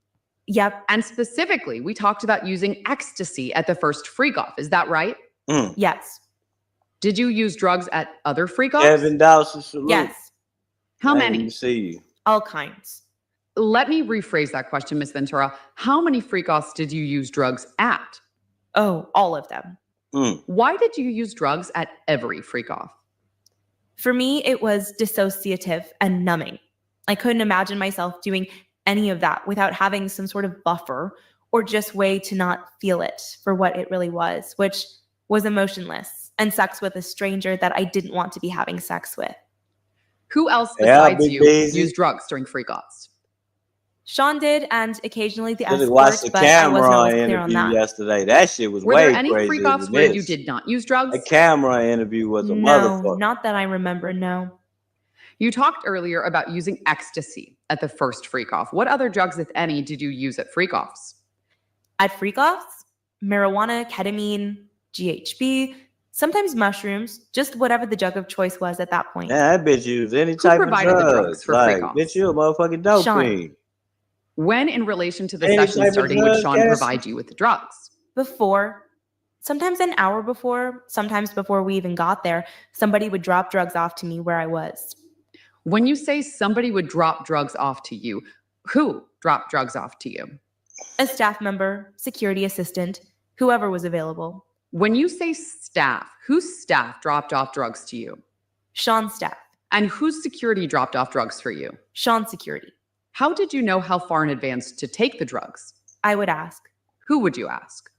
Yep. And specifically, we talked about using ecstasy at the first freak off. Is that right? Yes. Did you use drugs at other freak offs? Kevin Dawson, salute. Yes. How I many? didn't see you. All kinds. Let me rephrase that question, Ms. Ventura. How many freak offs did you use drugs at? Oh, all of them. Why did you use drugs at every freak off? For me, it was dissociative and numbing. I couldn't imagine myself doing any of that without having some sort of buffer or just way to not feel it for what it really was, which was emotionless and sex with a stranger that I didn't want to be having sex with. Who else besides Big you Beezy. used drugs during freak offs? Sean did, and occasionally the Just watched escort, the but I wasn't camera always clear on interview that. yesterday. That shit was Were way there any crazier freak offs than where you this. did not use drugs? A camera interview was a No, motherfucker. not that I remember, no. You talked earlier about using ecstasy at the first freak off. What other drugs, if any, did you use at freak offs? At freak offs? marijuana, ketamine, GHB, sometimes mushrooms, just whatever the drug of choice was at that point. Yeah, I bet you was any type of provided the drugs drugs. for Like, freak-offs? bitch, you a motherfucking dope Sean. queen. When in relation to the Any session type of starting would drug, Sean Cassie? provide you with the drugs? Before, sometimes an hour before, sometimes before we even got there, somebody would drop drugs off to me where I was. When you say somebody would drop drugs off to you, who dropped drugs off to you? A staff member, security assistant, whoever was available. When you say staff, whose staff dropped off drugs to you? Sean's staff. And whose security dropped off drugs for you? Sean's security. How did you know how far in advance to take the drugs? I would ask. Who would you ask?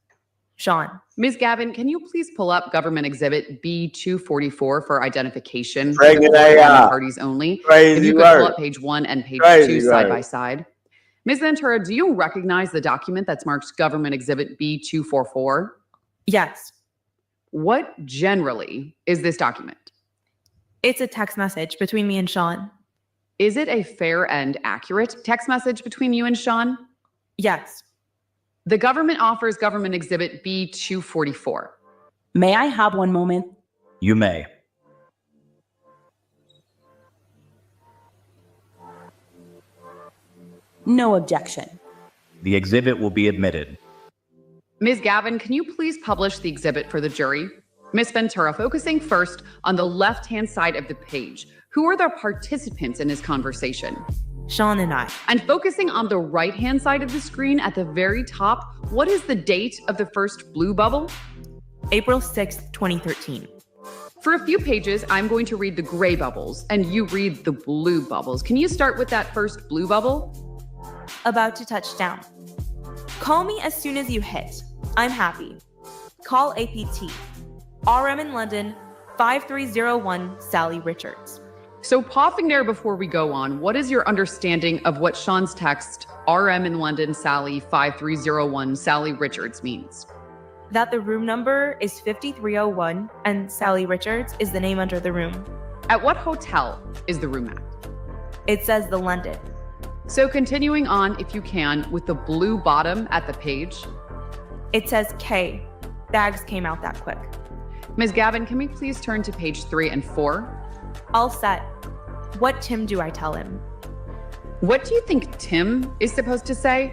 Sean. Ms. Gavin, can you please pull up government exhibit B244 for identification Pregnant for AI. parties only? Crazy If you could work. pull up page 1 and page Crazy 2 side work. by side. Ms. Ventura, do you recognize the document that's marked government exhibit B244? Yes. What generally is this document? It's a text message between me and Sean. Is it a fair and accurate text message between you and Sean? Yes. The government offers government exhibit B244. May I have one moment? You may. No objection. The exhibit will be admitted. Ms. Gavin, can you please publish the exhibit for the jury? Ms. Ventura, focusing first on the left-hand side of the page. Who are the participants in this conversation? Sean and I. And focusing on the right-hand side of the screen at the very top, what is the date of the first blue bubble? April 6th, 2013. For a few pages, I'm going to read the gray bubbles, and you read the blue bubbles. Can you start with that first blue bubble? About to touch down. Call me as soon as you hit. I'm happy. Call APT. RM in London, 5301 Sally Richards. So pausing there before we go on, what is your understanding of what Sean's text, RM in London, Sally 5301 Sally Richards means? That the room number is 5301 and Sally Richards is the name under the room. At what hotel is the room at? It says the London. So continuing on, if you can, with the blue bottom at the page. It says K. Bags came out that quick. Ms. Gavin, can we please turn to page 3 and 4? All set. What Tim do I tell him? What do you think Tim is supposed to say?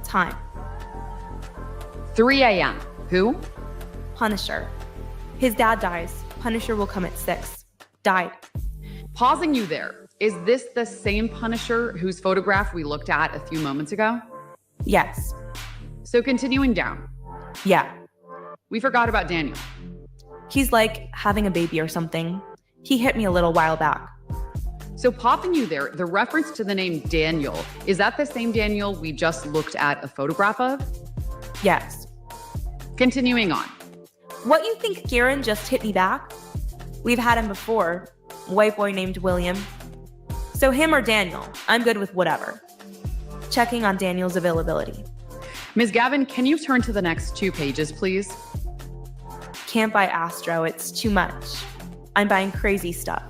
Time. 3 a.m. Who? Punisher. His dad dies. Punisher will come at 6. Died. Pausing you there. Is this the same Punisher whose photograph we looked at a few moments ago? Yes. So continuing down. Yeah. We forgot about Daniel. He's like having a baby or something. He hit me a little while back. So popping you there, the reference to the name Daniel, is that the same Daniel we just looked at a photograph of? Yes. Continuing on. What you think Garen just hit me back? We've had him before. White boy named William. So him or Daniel, I'm good with whatever. Checking on Daniel's availability. Ms. Gavin, can you turn to the next 2 pages, please? Can't buy Astro, it's too much. I'm buying crazy stuff.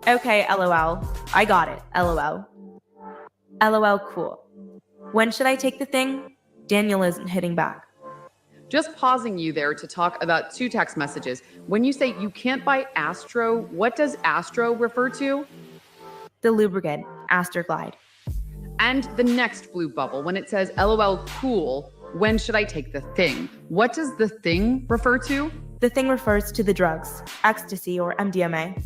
Okay, LOL. I got it, LOL. LOL, cool. When should I take the thing? Daniel isn't hitting back. Just pausing you there to talk about 2 text messages. When you say you can't buy Astro, what does Astro refer to? The lubricant, Astroglide. And the next blue bubble, when it says LOL cool, when should I take the thing? What does the thing refer to? The thing refers to the drugs, ecstasy or MDMA.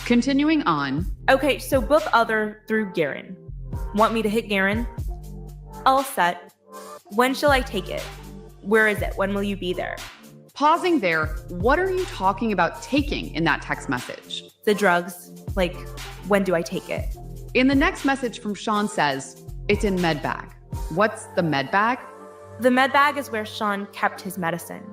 Continuing on. Okay, so book other through Garen. Want me to hit Garen? All set. When shall I take it? Where is it? When will you be there? Pausing there, what are you talking about taking in that text message? The drugs. Like, when do I take it? In the next message from Sean says, it's in med bag. What's the med bag? The med bag is where Sean kept his medicine.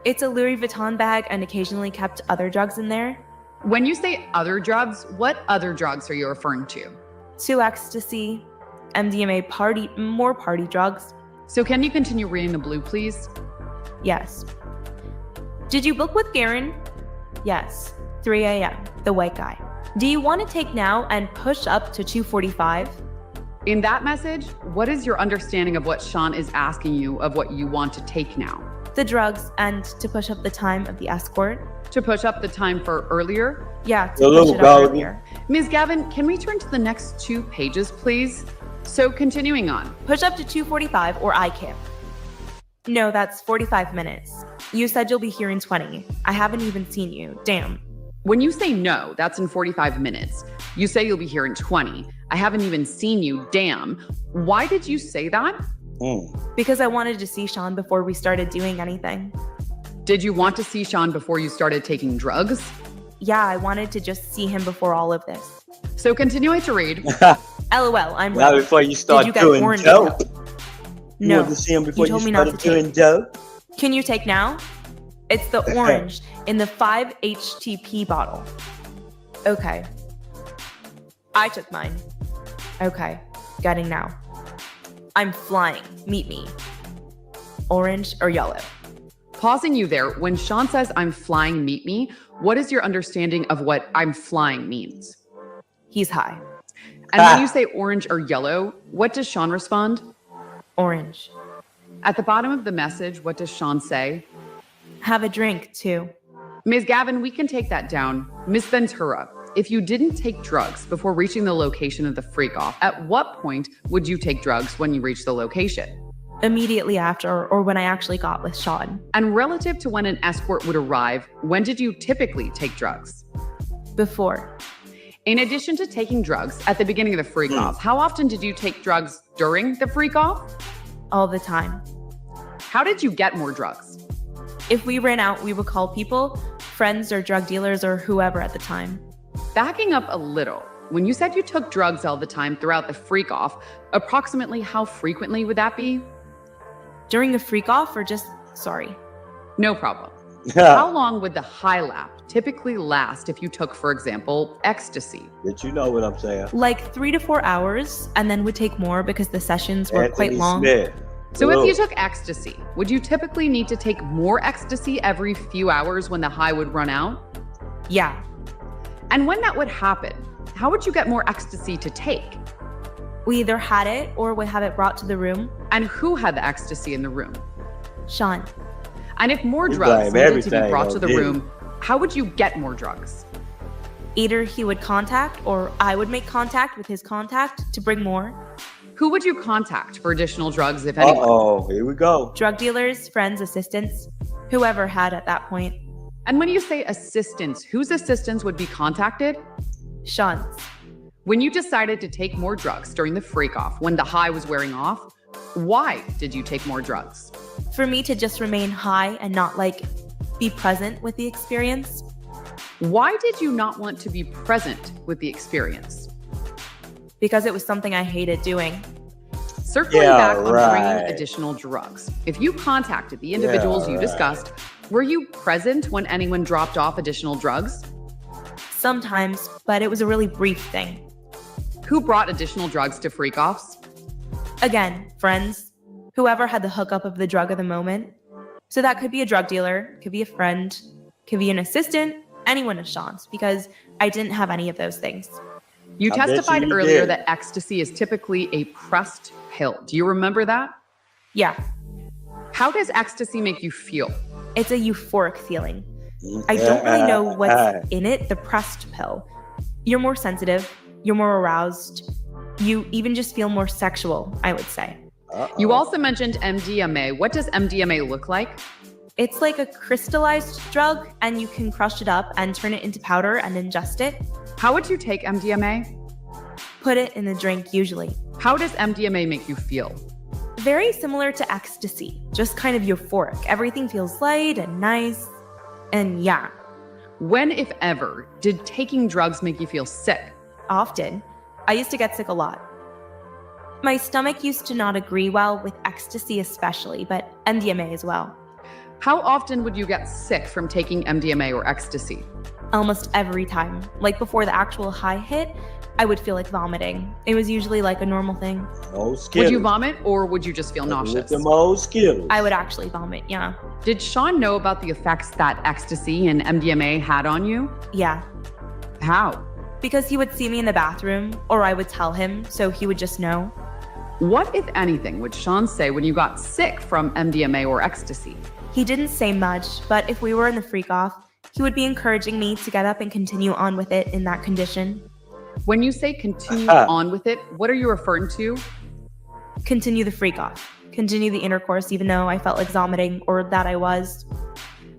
It's a Louis Vuitton bag and occasionally kept other drugs in there. When you say other drugs, what other drugs are you referring to? 2 ecstasy, MDMA more party drugs. So can you continue reading the blue, please? Yes. Did you book with Garen? Yes. 3 a.m., the white guy. Do you want to take now and push up to 2:45? In that message, what is your understanding of what Sean is asking you of what you want to take now? The drugs and to push up the time of the escort. To push up the time for earlier? Yeah, to push it up earlier. Ms. Gavin, can we turn to the next 2 pages, please? So continuing on. Push up to 2:45 or I can't. No, that's 45 minutes. You said you'll be here in 20. I haven't even seen you. Damn. When you say no, that's in 45 minutes. You say you'll be here in 20. I haven't even seen you. Damn. Why did you say that? Because I wanted to see Sean before we started doing anything. Did you want to see Sean before you started taking drugs? Yeah, I wanted to just see him before all of this. So continuing to read. LOL, I'm Not ready. before you start Did you get doing orange dope. You No, wanted to see him before you you told me not started to doing take. dope. Can you take now? It's the orange in the 5 HTP bottle. Okay. I took mine. Okay, getting now. I'm flying. Meet me. Orange or yellow? Pausing you there, when Sean says I'm flying, meet me, what is your understanding of what I'm flying means? He's high. And when you say orange or yellow, what does Sean respond? Orange. At the bottom of the message, what does Sean say? Have a drink, too. Ms. Gavin, we can take that down. Ms. Ventura, if you didn't take drugs before reaching the location of the freak off, at what point would you take drugs when you reach the location? Immediately after, or when I actually got with Sean. And relative to when an escort would arrive, when did you typically take drugs? Before. In addition to taking drugs at the beginning of the freak off, how often did you take drugs during the freak off? All the time. How did you get more drugs? If we ran out, we would call people, friends or drug dealers or whoever at the time. Backing up a little, when you said you took drugs all the time throughout the freak off, approximately how frequently would that be? During the freak off or just, sorry? No problem. How long would the high lap typically last if you took, for example, ecstasy? Did you know what I'm saying? Like 3 to 4 hours, and then would take more because the sessions were Anthony quite long. Smith. So if you took ecstasy, would you typically need to take more ecstasy every few hours when the high would run out? Yeah. And when that would happen, how would you get more ecstasy to take? We either had it or would have it brought to the room. And who had the ecstasy in the room? Sean. And if more You drugs blame needed to be everything brought on to the Diddy. room, how would you get more drugs? Either he would contact or I would make contact with his contact to bring more. Who would you contact for additional drugs, if anyone? Uh-oh, here we go. Drug dealers, friends, assistants, whoever had at that point. And when you say assistants, whose assistants would be contacted? Sean's. When you decided to take more drugs during the freak off, when the high was wearing off, why did you take more drugs? For me to just remain high and not be present with the experience. Why did you not want to be present with the experience? Because it was something I hated doing. Circling Yeah, back on right. bringing additional drugs. If you contacted the individuals you discussed, were you present when anyone dropped off additional drugs? Sometimes, but it was a really brief thing. Who brought additional drugs to freak offs? Again, friends, whoever had the hookup of the drug of the moment. So that could be a drug dealer, could be a friend, could be an assistant, anyone of Sean's, because I didn't have any of those things. You I bet testified you earlier did. that ecstasy is typically a pressed pill. Do you remember that? Yeah, How does ecstasy make you feel? it's a euphoric feeling. I don't really know what's in it, the pressed pill. You're more sensitive, you're more aroused, you even just feel more sexual, I would say. You also mentioned MDMA. What does MDMA look like? It's like a crystallized drug, and you can crush it up and turn it into powder and ingest it. How would you take MDMA? Put it in the drink, usually. How does MDMA make you feel? Very similar to ecstasy, just kind of euphoric. Everything feels light and nice, and yeah. When, if ever, did taking drugs make you feel sick? Often. I used to get sick a lot. My stomach used to not agree well with ecstasy especially, but MDMA as well. How often would you get sick from taking MDMA or ecstasy? Almost every time. Like before the actual high hit, I would feel like vomiting. It was usually like a normal thing. Old Skittles. Would you vomit or would you just feel nauseous? With them old Skittles. I would actually vomit, yeah. Did Sean know about the effects that ecstasy and MDMA had on you? Yeah. How? Because he would see me in the bathroom, or I would tell him, so he would just know. What, if anything, would Sean say when you got sick from MDMA or ecstasy? He didn't say much, but if we were in the freak off, he would be encouraging me to get up and continue on with it in that condition. When you say continue on with it, what are you referring to? Continue the freak off. Continue the intercourse even though I felt like vomiting or that I was.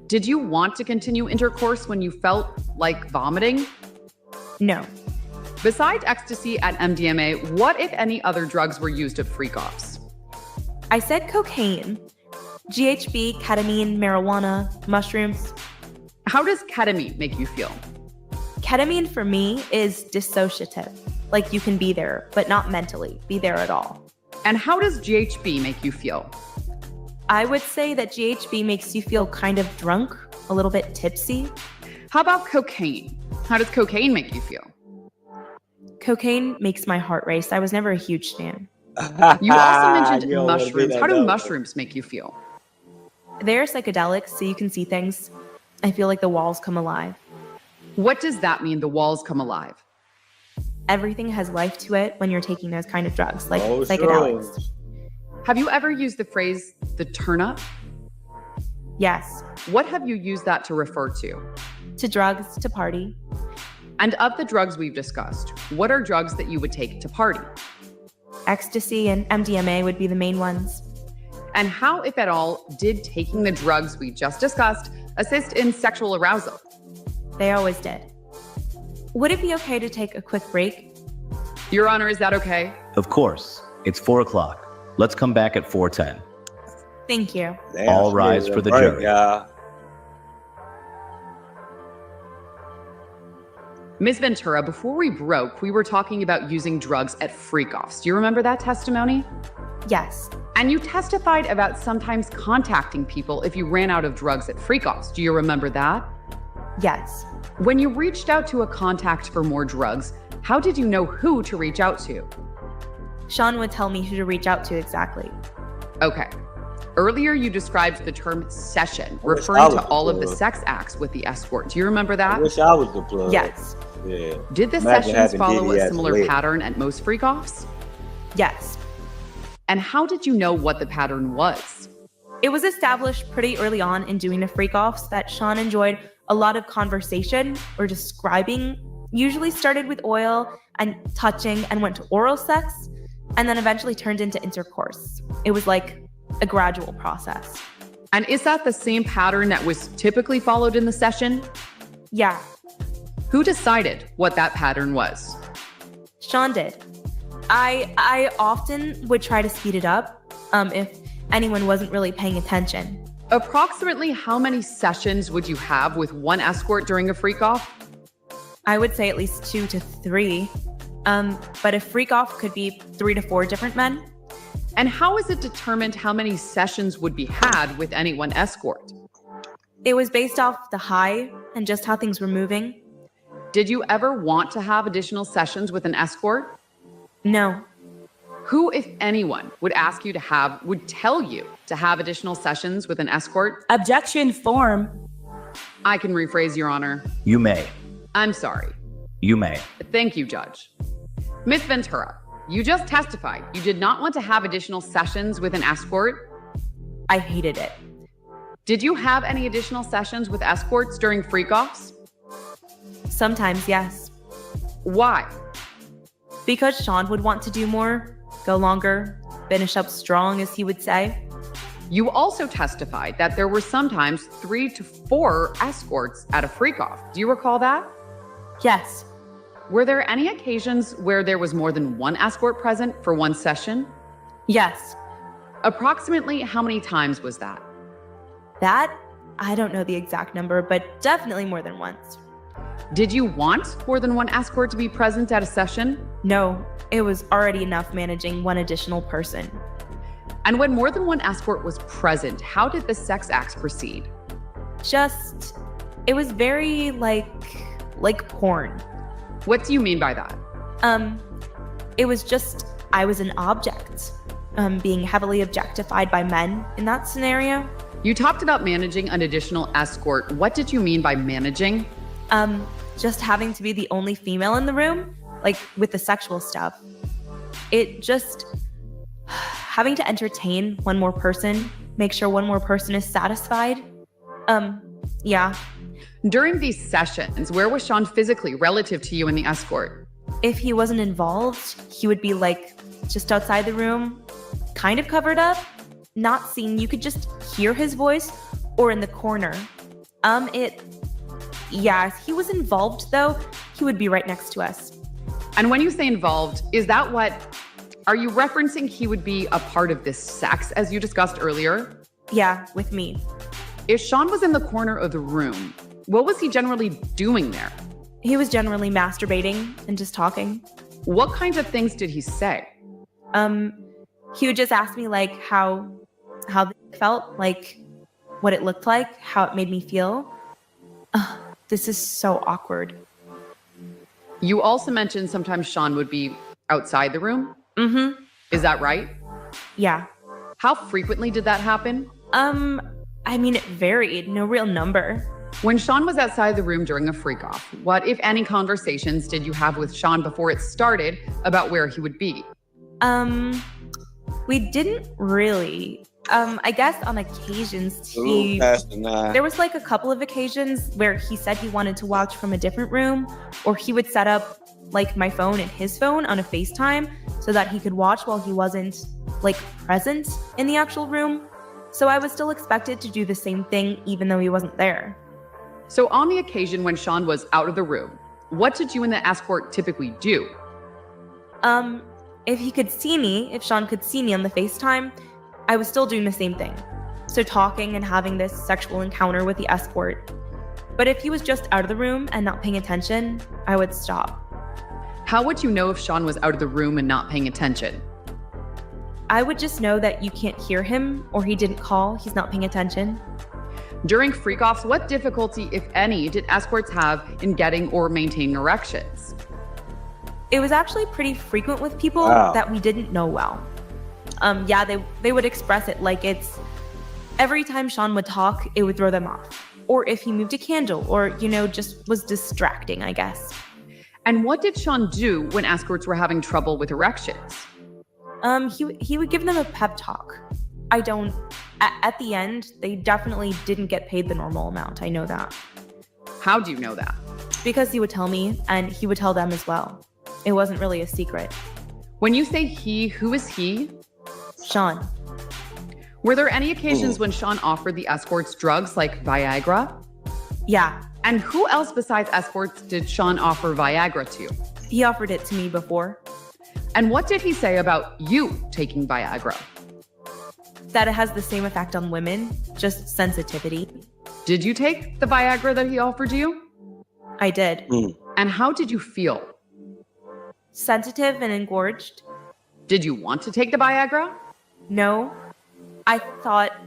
Did you want to continue intercourse when you felt like vomiting? No. Besides ecstasy and MDMA, what, if any, other drugs were used at freak offs? I said cocaine, GHB, ketamine, marijuana, mushrooms. How does ketamine make you feel? Ketamine for me is dissociative. Like you can be there, but not mentally be there at all. And how does GHB make you feel? I would say that GHB makes you feel kind of drunk, a little bit tipsy. How about cocaine? How does cocaine make you feel? Cocaine makes my heart race. I was never a huge fan. You also mentioned mushrooms. How do mushrooms make you feel? They're psychedelics, so you can see things. I feel like the walls come alive. What does that mean, the walls come alive? Everything has life to it when you're taking those kind of drugs, like psychedelics. Sure. Have you ever used the phrase, the turn up? Yes. What have you used that to refer to? To drugs, to party. And of the drugs we've discussed, what are drugs that you would take to party? Ecstasy and MDMA would be the main ones. And how, if at all, did taking the drugs we just discussed assist in sexual arousal? They always did. Would it be okay to take a quick break? Your Honor, is that okay? Of course. It's 4 o'clock. Let's come back at 4:10. Thank you. All rise for the jury. Ms. Ventura, before we broke, we were talking about using drugs at freak-offs. Do you remember that testimony? Yes. And you testified about sometimes contacting people if you ran out of drugs at freak-offs. Do you remember that? Yes. When you reached out to a contact for more drugs, how did you know who to reach out to? Sean would tell me who to reach out to exactly. Okay. Earlier, you described the term session, referring to all of the sex acts with the escort. Do you remember that? I wish I was the plug. Yes. Yeah. Did the Imagine sessions having follow Diddy a as similar lady. pattern at most freak-offs? Yes. And how did you know what the pattern was? It was established pretty early on in doing the freak-offs that Sean enjoyed a lot of conversation or describing, usually started with oil and touching and went to oral sex, and then eventually turned into intercourse. It was like a gradual process. And is that the same pattern that was typically followed in the session? Yeah. Who decided what that pattern was? Sean did. I often would try to speed it up if anyone wasn't really paying attention. Approximately how many sessions would you have with one escort during a freak-off? I would say at least 2 to 3. But a freak-off could be 3 to 4 different men. And how is it determined how many sessions would be had with any one escort? It was based off the high and just how things were moving. Did you ever want to have additional sessions with an escort? No. Who, if anyone, would tell you to have additional sessions with an escort? Objection form. I can rephrase, Your Honor. You may. I'm sorry. You may. Thank you, Judge. Ms. Ventura, you just testified you did not want to have additional sessions with an escort. I hated it. Did you have any additional sessions with escorts during freak-offs? Sometimes, yes. Why? Because Sean would want to do more, go longer, finish up strong, as he would say. You also testified that there were sometimes 3 to 4 escorts at a freak-off. Do you recall that? Yes. Were there any occasions where there was more than one escort present for one session? Yes. Approximately how many times was that? That? I don't know the exact number, but definitely more than once. Did you want more than one escort to be present at a session? No, it was already enough managing one additional person. And when more than one escort was present, how did the sex acts proceed? It was very like porn. What do you mean by that? It was just, I was an object, being heavily objectified by men in that scenario. You talked about managing an additional escort. What did you mean by managing? Just having to be the only female in the room, like with the sexual stuff. having to entertain one more person, make sure one more person is satisfied. Yeah. During these sessions, where was Sean physically relative to you and the escort? If he wasn't involved, he would be like just outside the room, kind of covered up, not seen. You could just hear his voice, or in the corner. Yeah, if he was involved though, he would be right next to us. And when you say involved, are you referencing he would be a part of this sex as you discussed earlier? Yeah, with me. If Sean was in the corner of the room, what was he generally doing there? He was generally masturbating and just talking. What kinds of things did he say? He would just ask me like how it felt, like what it looked like, how it made me feel. This is so awkward. You also mentioned sometimes Sean would be outside the room? Mm-hmm. Is that right? Yeah. How frequently did that happen? I mean, it varied. No real number. When Sean was outside the room during a freak-off, what, if any, conversations did you have with Sean before it started about where he would be? We didn't really. I guess on occasions there was like a couple of occasions where he said he wanted to watch from a different room, or he would set up like my phone and his phone on a FaceTime so that he could watch while he wasn't like present in the actual room. So I was still expected to do the same thing even though he wasn't there. So on the occasion when Sean was out of the room, what did you and the escort typically do? If Sean could see me on the FaceTime, I was still doing the same thing. So talking and having this sexual encounter with the escort. But if he was just out of the room and not paying attention, I would stop. How would you know if Sean was out of the room and not paying attention? I would just know that you can't hear him, or he didn't call, he's not paying attention. During freak-offs, what difficulty, if any, did escorts have in getting or maintaining erections? It was actually pretty frequent with people that we didn't know well. Yeah, they would express it like it's every time Sean would talk, it would throw them off. Or if he moved a candle, or, just was distracting, I guess. And what did Sean do when escorts were having trouble with erections? He would give them a pep talk. At the end, they definitely didn't get paid the normal amount. I know that. How do you know that? Because he would tell me, and he would tell them as well. It wasn't really a secret. When you say he, who is he? Sean. Were there any occasions when Sean offered the escorts drugs like Viagra? Yeah. And who else besides escorts did Sean offer Viagra to? He offered it to me before. And what did he say about you taking Viagra? That it has the same effect on women, just sensitivity. Did you take the Viagra that he offered you? I did. And how did you feel? Sensitive and engorged. Did you want to take the Viagra? No.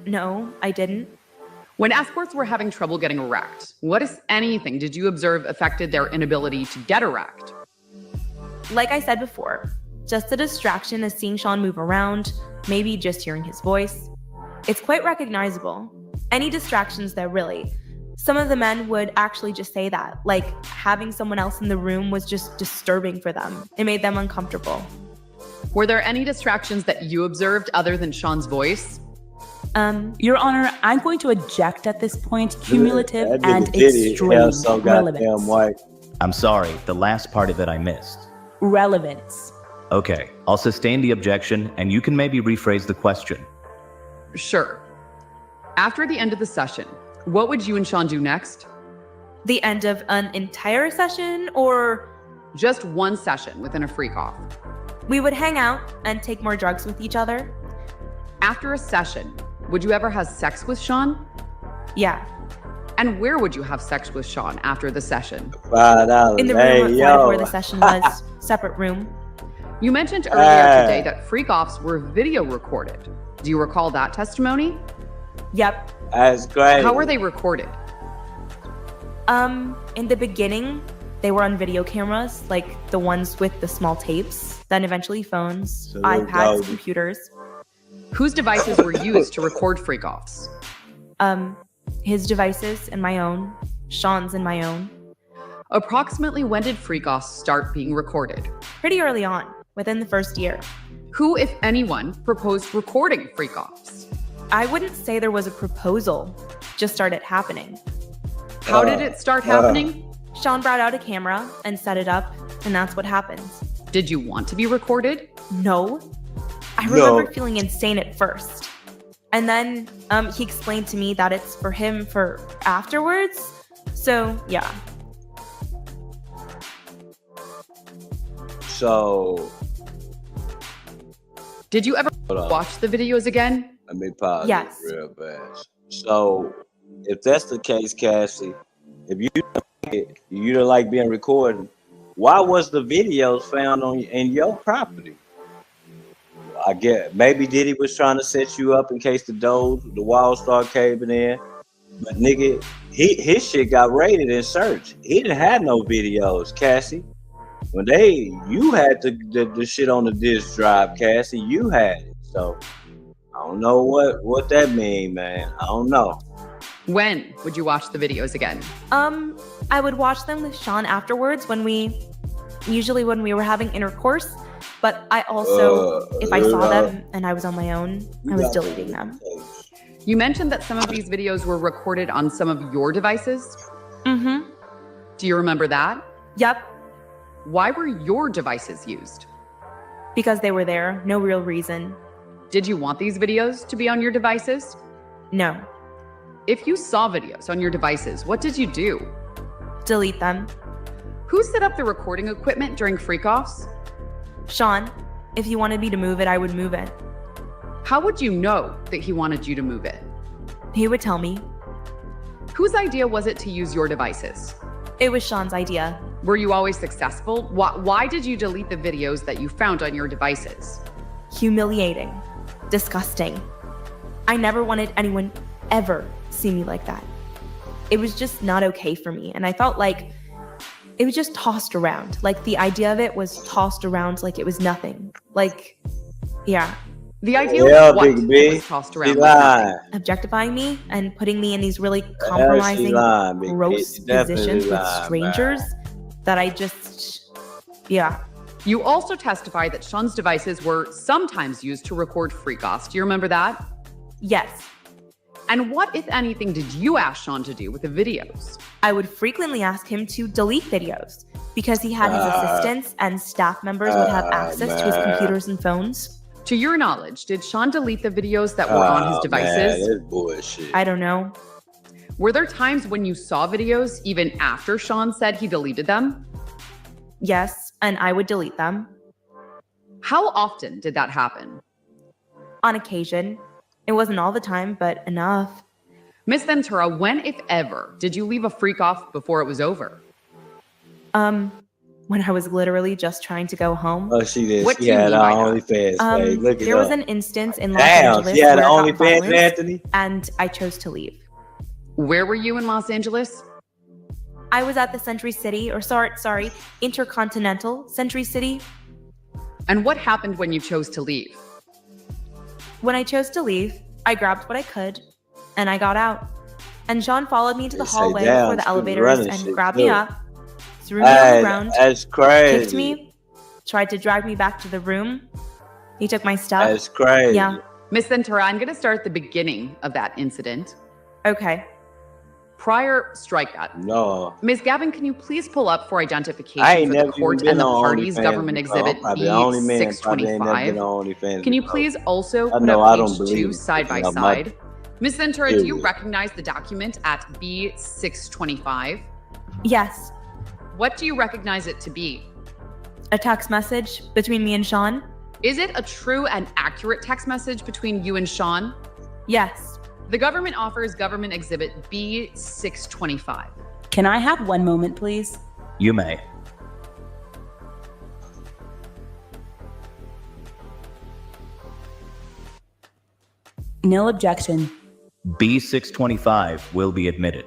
No, I didn't. When escorts were having trouble getting erect, what, if anything, did you observe affected their inability to get erect? Like I said before, just a distraction as seeing Sean move around, maybe just hearing his voice. It's quite recognizable. Any distractions there, really. Some of the men would actually just say that, like having someone else in the room was just disturbing for them. It made them uncomfortable. Were there any distractions that you observed other than Sean's voice? Your Honor, I'm going to object at this point. Cumulative and extreme relevance. I'm sorry, the last part of it I missed. Relevance. Okay, I'll sustain the objection, and you can maybe rephrase the question. Sure. After the end of the session, what would you and Sean do next? The end of an entire session, or just one session within a freak-off? We would hang out and take more drugs with each other. After a session, would you ever have sex with Sean? Yeah. And where would you have sex with Sean after the session? In the room outside where the session was. Separate room. You mentioned earlier today that freak-offs were video recorded. Do you recall that testimony? Yep. That's great. How were they recorded? In the beginning, they were on video cameras, like the ones with the small tapes, then eventually phones, iPads, computers. Whose devices were used to record freak-offs? His devices and my own, Sean's and my own. Approximately when did freak-offs start being recorded? Pretty early on. within the first year. Who, if anyone, proposed recording freak-offs? I wouldn't say there was a proposal, just started happening. How did it start happening? Sean brought out a camera and set it up, and that's what happens. Did you want to be recorded? No. I remember feeling insane at first. And then he explained to me that it's for him for afterwards. So, yeah. So, did you ever watch the videos again? Let me pause yes. it real fast. So, if that's the case, Cassie, if you don't like being recorded, why was the videos found in your property? I get maybe Diddy was trying to set you up in case the walls start caving in. But nigga, his shit got raided and searched. He didn't have no videos, Cassie. When you had the shit on the disk drive, Cassie, you had it. So I don't know what that mean, man. I don't know. When would you watch the videos again? I would watch them with Sean afterwards usually when we were having intercourse. But I also, if I saw them and I was on my own, I was deleting them. You mentioned that some of these videos were recorded on some of your devices. Mm-hmm. Do you remember that? Yep. Why were your devices used? Because they were there. No real reason. Did you want these videos to be on your devices? No. If you saw videos on your devices, what did you do? Delete them. Who set up the recording equipment during freak-offs? Sean. If he wanted me to move it, I would move it. How would you know that he wanted you to move it? He would tell me. Whose idea was it to use your devices? It was Sean's idea. Were you always successful? Why did you delete the videos that you found on your devices? Humiliating. Disgusting. I never wanted anyone ever see me like that. It was just not okay for me. And I felt like it was just tossed around. Like the idea of it was tossed around like it was nothing. Like, yeah. The idea of what was tossed around? Objectifying me and putting me in these really compromising, gross positions with strangers that I just, yeah. You also testified that Sean's devices were sometimes used to record freak-offs. Do you remember that? Yes. And what, if anything, did you ask Sean to do with the videos? I would frequently ask him to delete videos because he had his assistants and staff members would have access to his computers and phones. To your knowledge, did Sean delete the videos that were on his devices? Man, that's bullshit. I don't know. Were there times when you saw videos even after Sean said he deleted them? Yes, and I would delete them. How often did that happen? On occasion. It wasn't all the time, but enough. Miss Ventura, when, if ever, did you leave a freak-off before it was over? When I was literally just trying to go home. Oh, she did. She had her OnlyFans. Look at there was her. an instance in Los Angeles she had where an it got OnlyFans, violent, Anthony? and I chose to leave. Where were you in Los Angeles? I was at the Intercontinental Century City. And what happened when you chose to leave? When I chose to leave, I grabbed what I could, and I got out. And Sean followed me to the hallway before the elevators and grabbed me up, threw me on the ground, that's crazy. kicked me, tried to drag me back to the room. He took my stuff. That's crazy. Yeah. Miss Ventura, I'm going to start at the beginning of that incident. Okay. Strike that. No. Ms. Gavin, can you please pull up for identification for the court and the parties government exhibit B625? Can you please also put up page 2 side by side? Ms. Ventura, do you recognize the document at B625? Yes. What do you recognize it to be? A text message between me and Sean. Is it a true and accurate text message between you and Sean? Yes. The government offers government exhibit B625. Can I have 1 moment, please? You may. No objection. B625 will be admitted.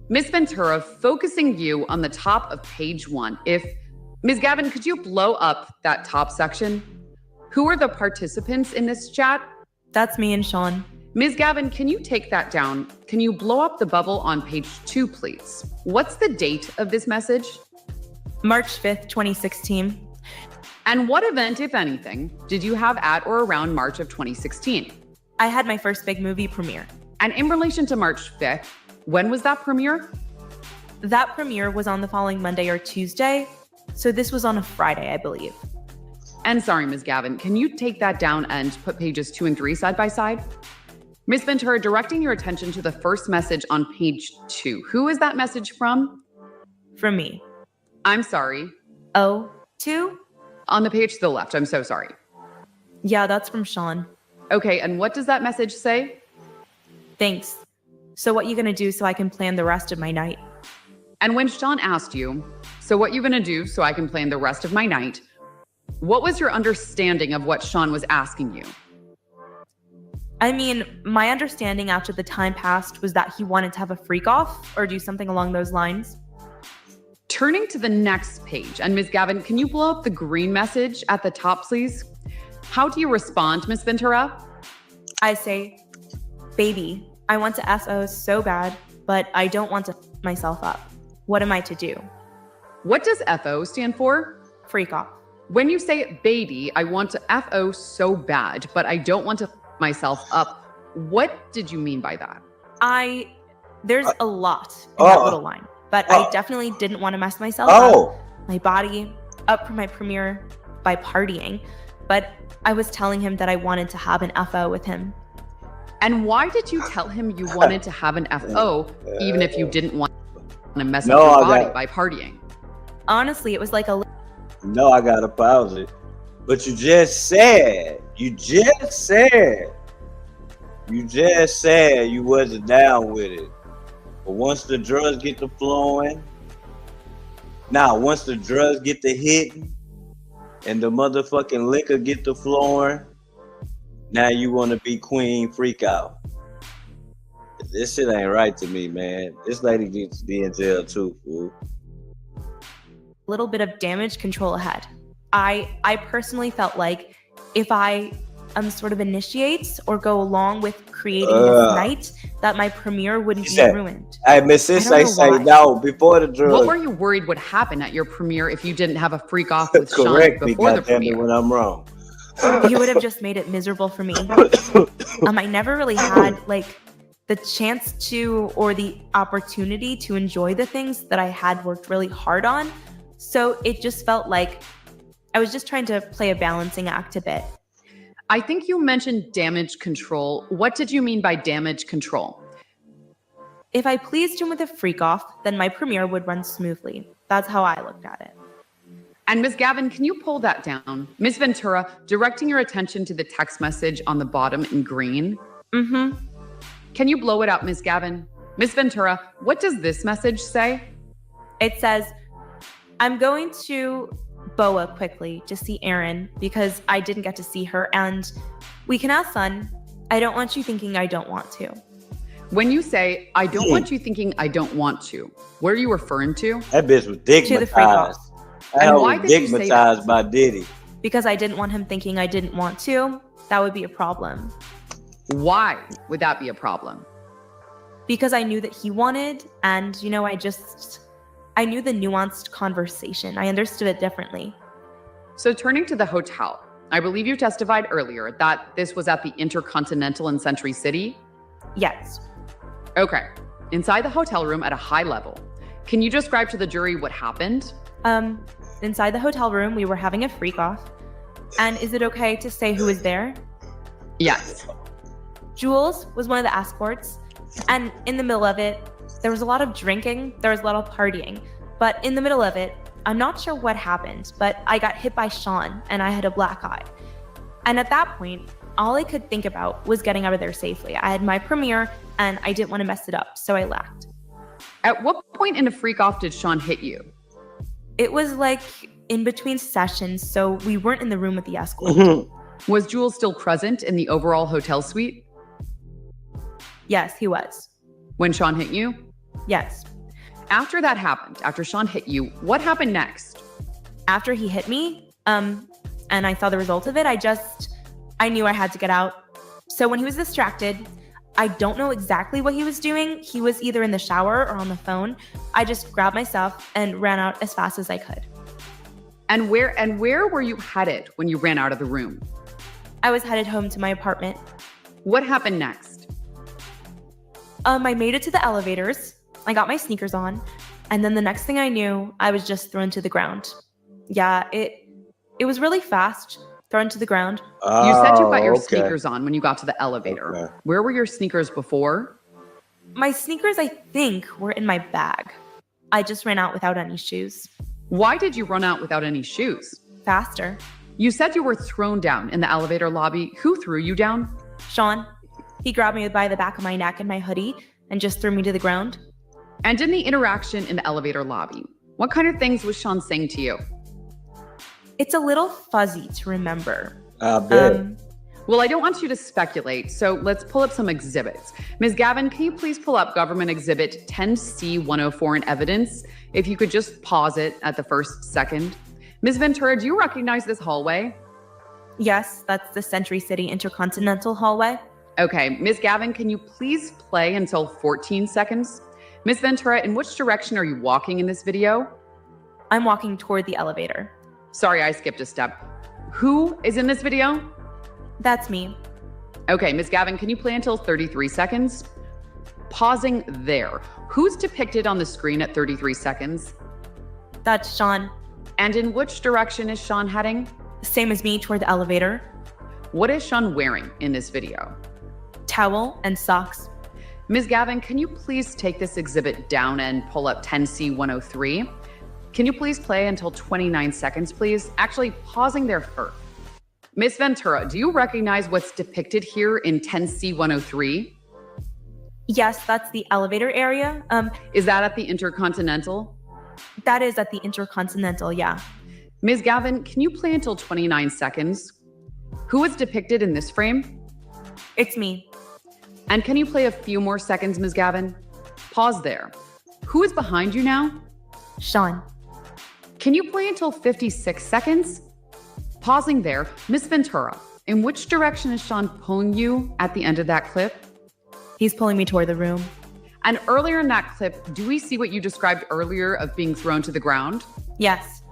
Ms. Ventura, focusing you on the top of page 1. Ms. Gavin, could you blow up that top section? Who are the participants in this chat? That's me and Sean. Ms. Gavin, can you take that down? Can you blow up the bubble on page 2, please? What's the date of this message? March 5th, 2016. And what event, if anything, did you have at or around March of 2016? I had my first big movie premiere. And in relation to March 5th, when was that premiere? That premiere was on the following Monday or Tuesday, so this was on a Friday, I believe. And sorry, Ms. Gavin, can you take that down and put pages 2 and 3 side by side? Ms. Ventura, directing your attention to the first message on page 2. Who is that message from? From me. I'm sorry. Oh, 2? On the page to the left, I'm so sorry. Yeah, that's from Sean. Okay, and what does that message say? Thanks. So what you gonna do so I can plan the rest of my night? And when Sean asked you, so what you gonna do so I can plan the rest of my night, what was your understanding of what Sean was asking you? I mean, my understanding after the time passed was that he wanted to have a freak off or do something along those lines. Turning to the next page, and Ms. Gavin, can you blow up the green message at the top, please? How do you respond, Ms. Ventura? I say, baby, I want to SO so bad, but I don't want to f myself up. What am I to do? What does FO stand for? Freak off. When you say, baby, I want to FO so bad, but I don't want to f myself up, what did you mean by that? There's a lot in that little line, but I definitely didn't want to mess myself up, my body, up for my premiere by partying, but I was telling him that I wanted to have an FO with him. And why did you tell him you wanted to have an FO, even if you didn't want to mess up your body by partying? Honestly, it was like a... No, I gotta pause it. But you just said you wasn't down with it. But once the drugs get to flowing, once the drugs get to hitting and the motherfucking liquor get to flowing, now you want to be queen freak out. This shit ain't right to me, man. This lady needs to be in jail too, fool. Little bit of damage control ahead. I personally felt like if I sort of initiate or go along with creating this night, that my premiere wouldn't be ruined. Hey, Miss Sis, say no before the drugs. What were you worried would happen at your premiere if you didn't have a freak off with Sean before the premiere? When I'm wrong. You would have just made it miserable for me. I never really had like the chance to or the opportunity to enjoy the things that I had worked really hard on. So it just felt like I was just trying to play a balancing act a bit. I think you mentioned damage control. What did you mean by damage control? If I pleased him with a freak off, then my premiere would run smoothly. That's how I looked at it. And Ms. Gavin, can you pull that down? Ms. Ventura, directing your attention to the text message on the bottom in green. Mm-hmm. Can you blow it up, Ms. Gavin? Ms. Ventura, what does this message say? It says, I'm going to BOA quickly to see Erin because I didn't get to see her, and we can have fun. I don't want you thinking I don't want to. When you say, I don't want you thinking I don't want to, what are you referring to? That bitch was digmatized. And why did you say that? By Diddy. Because I didn't want him thinking I didn't want to. That would be a problem. Why would that be a problem? Because I knew that he wanted, and I knew the nuanced conversation. I understood it differently. So turning to the hotel, I believe you testified earlier that this was at the Intercontinental in Century City? Yes. Okay. Inside the hotel room at a high level, can you describe to the jury what happened? Inside the hotel room, we were having a freak off. And is it okay to say who was there? Yes. Jules was one of the escorts. And in the middle of it, there was a lot of drinking, there was a lot of partying. But in the middle of it, I'm not sure what happened, but I got hit by Sean and I had a black eye. And at that point, all I could think about was getting out of there safely. I had my premiere and I didn't want to mess it up, so I left. At what point in a freak off did Sean hit you? It was like in between sessions, so we weren't in the room with the escort. Mm-hmm. Was Jules still present in the overall hotel suite? Yes, he was. When Sean hit you? Yes. After that happened, after Sean hit you, what happened next? After he hit me, and I saw the result of it, I knew I had to get out. So when he was distracted, I don't know exactly what he was doing. He was either in the shower or on the phone. I just grabbed myself and ran out as fast as I could. And where were you headed when you ran out of the room? I was headed home to my apartment. What happened next? I made it to the elevators. I got my sneakers on. And then the next thing I knew, I was just thrown to the ground. Yeah, it was really fast, thrown to the ground. You said you got your sneakers on when you got to the elevator. Okay. Where were your sneakers before? My sneakers, I think, were in my bag. I just ran out without any shoes. Why did you run out without any shoes? Faster. You said you were thrown down in the elevator lobby. Who threw you down? Sean. He grabbed me by the back of my neck and my hoodie and just threw me to the ground. And in the interaction in the elevator lobby, what kind of things was Sean saying to you? It's a little fuzzy to remember. I bet. Well, I don't want you to speculate, so let's pull up some exhibits. Ms. Gavin, can you please pull up Government Exhibit 10C104 in evidence? If you could just pause it at the first second. Ms. Ventura, do you recognize this hallway? Yes, that's the Century City Intercontinental Hallway. Okay, Ms. Gavin, can you please play until 14 seconds? Ms. Ventura, in which direction are you walking in this video? I'm walking toward the elevator. Sorry, I skipped a step. Who is in this video? That's me. Okay, Ms. Gavin, can you play until 33 seconds? Pausing there. Who's depicted on the screen at 33 seconds? That's Sean. And in which direction is Sean heading? Same as me, toward the elevator. What is Sean wearing in this video? Towel and socks. Ms. Gavin, can you please take this exhibit down and pull up 10C103? Can you please play until 29 seconds, please? Actually, pausing there first. Ms. Ventura, do you recognize what's depicted here in 10C103? Yes, that's the elevator area. Is that at the Intercontinental? That is at the Intercontinental, yeah. Ms. Gavin, can you play until 29 seconds? Who is depicted in this frame? It's me. And can you play a few more seconds, Ms. Gavin? Pause there. Who is behind you now? Sean. Can you play until 56 seconds? Pausing there, Ms. Ventura, in which direction is Sean pulling you at the end of that clip? He's pulling me toward the room. And earlier in that clip, do we see what you described earlier of being thrown to the ground? Yes.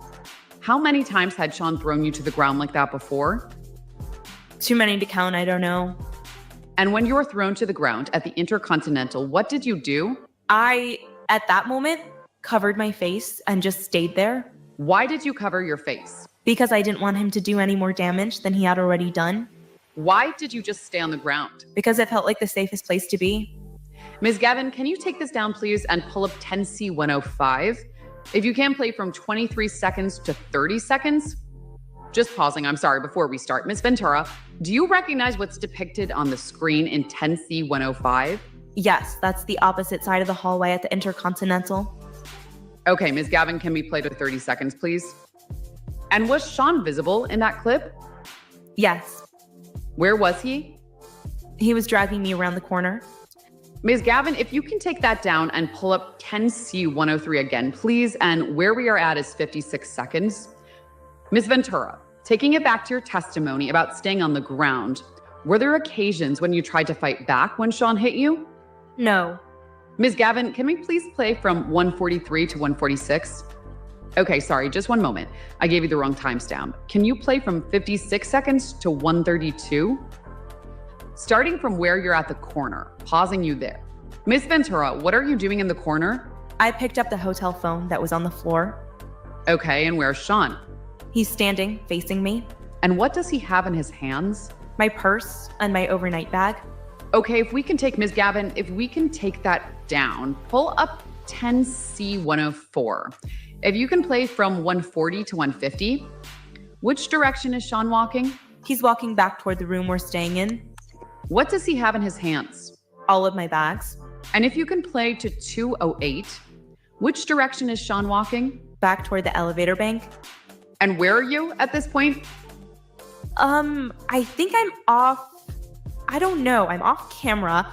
How many times had Sean thrown you to the ground like that before? Too many to count, I don't know. And when you were thrown to the ground at the Intercontinental, what did you do? I, at that moment, covered my face and just stayed there. Why did you cover your face? Because I didn't want him to do any more damage than he had already done. Why did you just stay on the ground? Because it felt like the safest place to be. Ms. Gavin, can you take this down, please, and pull up 10C105? If you can, play from 23 seconds to 30 seconds. Just pausing, I'm sorry, before we start. Ms. Ventura, do you recognize what's depicted on the screen in 10C105? Yes, that's the opposite side of the hallway at the Intercontinental. Okay, Ms. Gavin, can we play to 30 seconds, please? And was Sean visible in that clip? Yes. Where was he? He was dragging me around the corner. Ms. Gavin, if you can take that down and pull up 10C103 again, please. And where we are at is 56 seconds. Ms. Ventura, taking it back to your testimony about staying on the ground, were there occasions when you tried to fight back when Sean hit you? No. Ms. Gavin, can we please play from 143 to 146? Okay, sorry, just one moment. I gave you the wrong timestamp. Can you play from 56 seconds to 132? Starting from where you're at the corner, pausing you there. Ms. Ventura, what are you doing in the corner? I picked up the hotel phone that was on the floor. Okay, and where's Sean? He's standing, facing me. And what does he have in his hands? My purse and my overnight bag. Okay, if we can take, Ms. Gavin, if we can take that down, pull up 10C104. If you can play from 140 to 150, which direction is Sean walking? He's walking back toward the room we're staying in. What does he have in his hands? All of my bags. And if you can play to 208, which direction is Sean walking? Back toward the elevator bank. And where are you at this point? I think I'm off. I don't know. I'm off camera,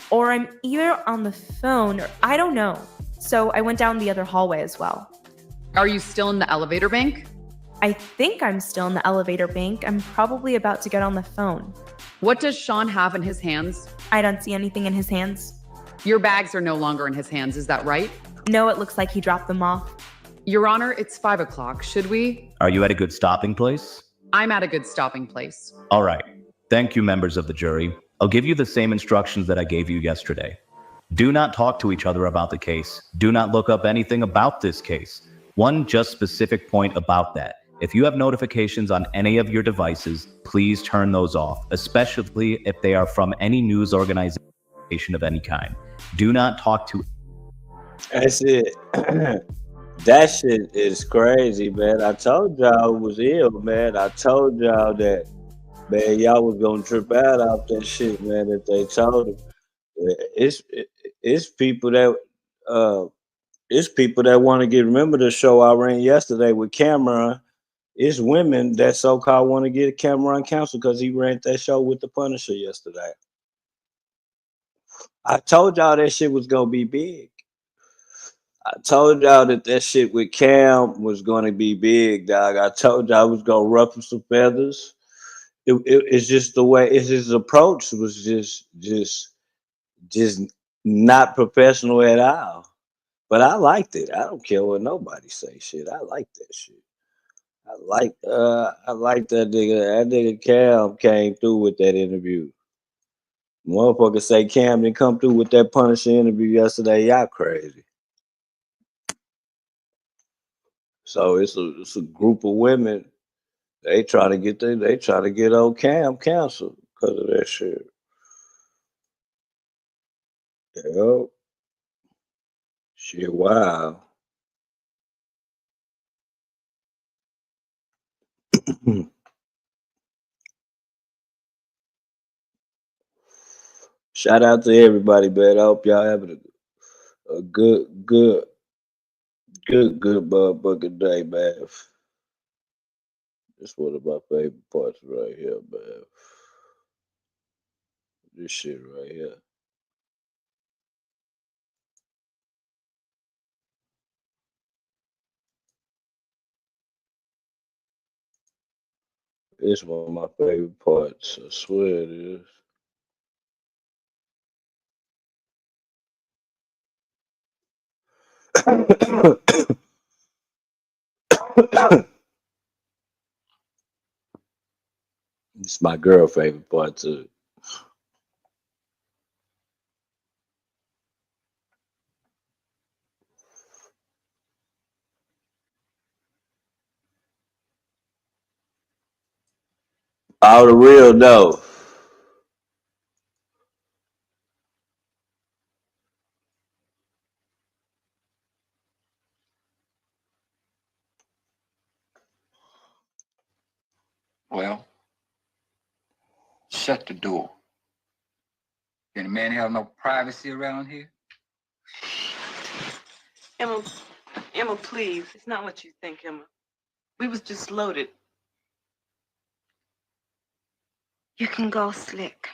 or I'm either on the phone, or I don't know. So I went down the other hallway as well. Are you still in the elevator bank? I think I'm still in the elevator bank. I'm probably about to get on the phone. What does Sean have in his hands? I don't see anything in his hands. Your bags are no longer in his hands, is that right? No, it looks like he dropped them off. Your Honor, it's 5 o'clock. Should we? Are you at a good stopping place? I'm at a good stopping place. All right. Thank you, members of the jury. I'll give you the same instructions that I gave you yesterday. Do not talk to each other about the case. Do not look up anything about this case. One just specific point about that. If you have notifications on any of your devices, please turn those off, especially if they are from any news organization of any kind. Do not talk to. That's it. That shit is crazy, man. I told y'all it was ill, man. I told y'all that, man, y'all was gonna trip out off that shit, man, if they told him. It's people that want to get, remember the show I ran yesterday with Cameron? It's women that so-called want to get Cameron canceled because he ran that show with the Punisher yesterday. I told y'all that shit was gonna be big. I told y'all that shit with Cam was gonna be big, dog. I told y'all I was gonna ruffle some feathers. It's just the way his approach was just not professional at all. But I liked it. I don't care what nobody say. Shit, I like that shit. I like that nigga. That nigga Cam came through with that interview. Motherfucker say Cam didn't come through with that Punisher interview yesterday. Y'all crazy. So it's a group of women. They try to get old Cam canceled because of that shit. Yep. Shit, wow. Shout out to everybody, man. I hope y'all having a good motherfucking day, man. It's one of my favorite parts right here, man. This shit right here. It's one of my favorite parts. I swear it is. It's my girl favorite part too. All the real though. Well, shut the door. Can a man have no privacy around here? Emma, please. It's not what you think, Emma. We was just loaded. You can go, Slick.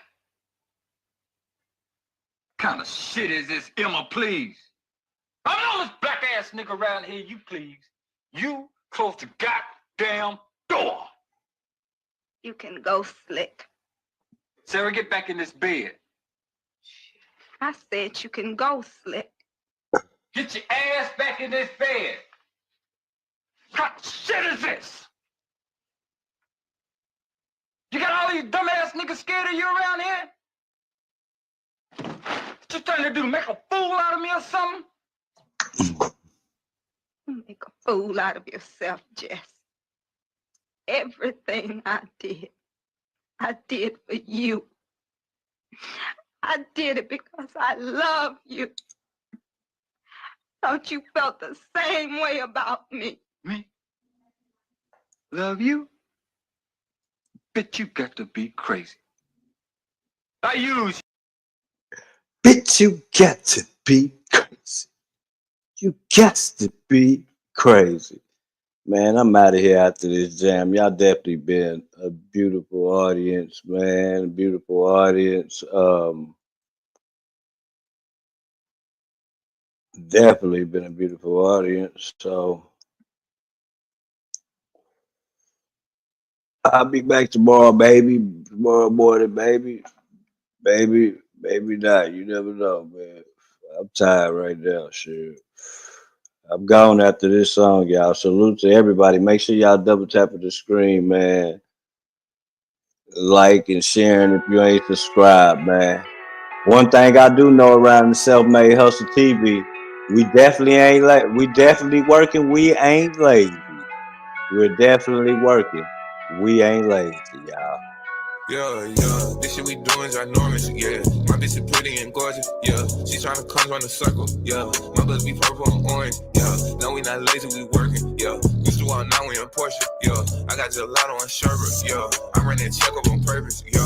What kind of shit is this, Emma, please? I'm the only black ass nigga around here, you please. You close the goddamn door. You can go, Slick. Sarah, get back in this bed. I said you can go, Slick. Get your ass back in this bed. What kind of shit is this? You got all these dumbass niggas scared of you around here? What you trying to do, make a fool out of me or something? Make a fool out of yourself, Jess. Everything I did for you. I did it because I love you. Thought you felt the same way about me. Me? Love you? Bitch, you got to be crazy. I use Bitch, you got to be crazy. You got to be crazy. Man, I'm out of here after this jam. Y'all definitely been a beautiful audience, man. Beautiful audience. Definitely been a beautiful audience. So I'll be back tomorrow, baby. Tomorrow morning, baby. Maybe not. You never know, man. I'm tired right now, shit. I'm gone after this song, y'all. Salute to everybody. Make sure y'all double tap at the screen, man. Like and sharing if you ain't subscribed, man. One thing I do know around the Self-Made Hustle TV, we definitely ain't like we definitely working. We ain't lazy. We're definitely working. We ain't lazy, y'all. Yeah, this shit we doing is ginormous, yeah. My bitch is pretty and gorgeous, yeah. She tryna come run the circle, yeah. My bitch be purple and orange, yeah. No, we not lazy, we working, yeah. Used to walk, now we in Porsche, yeah. I got gelato and sherbet, yeah. I ran that check up on purpose, yeah.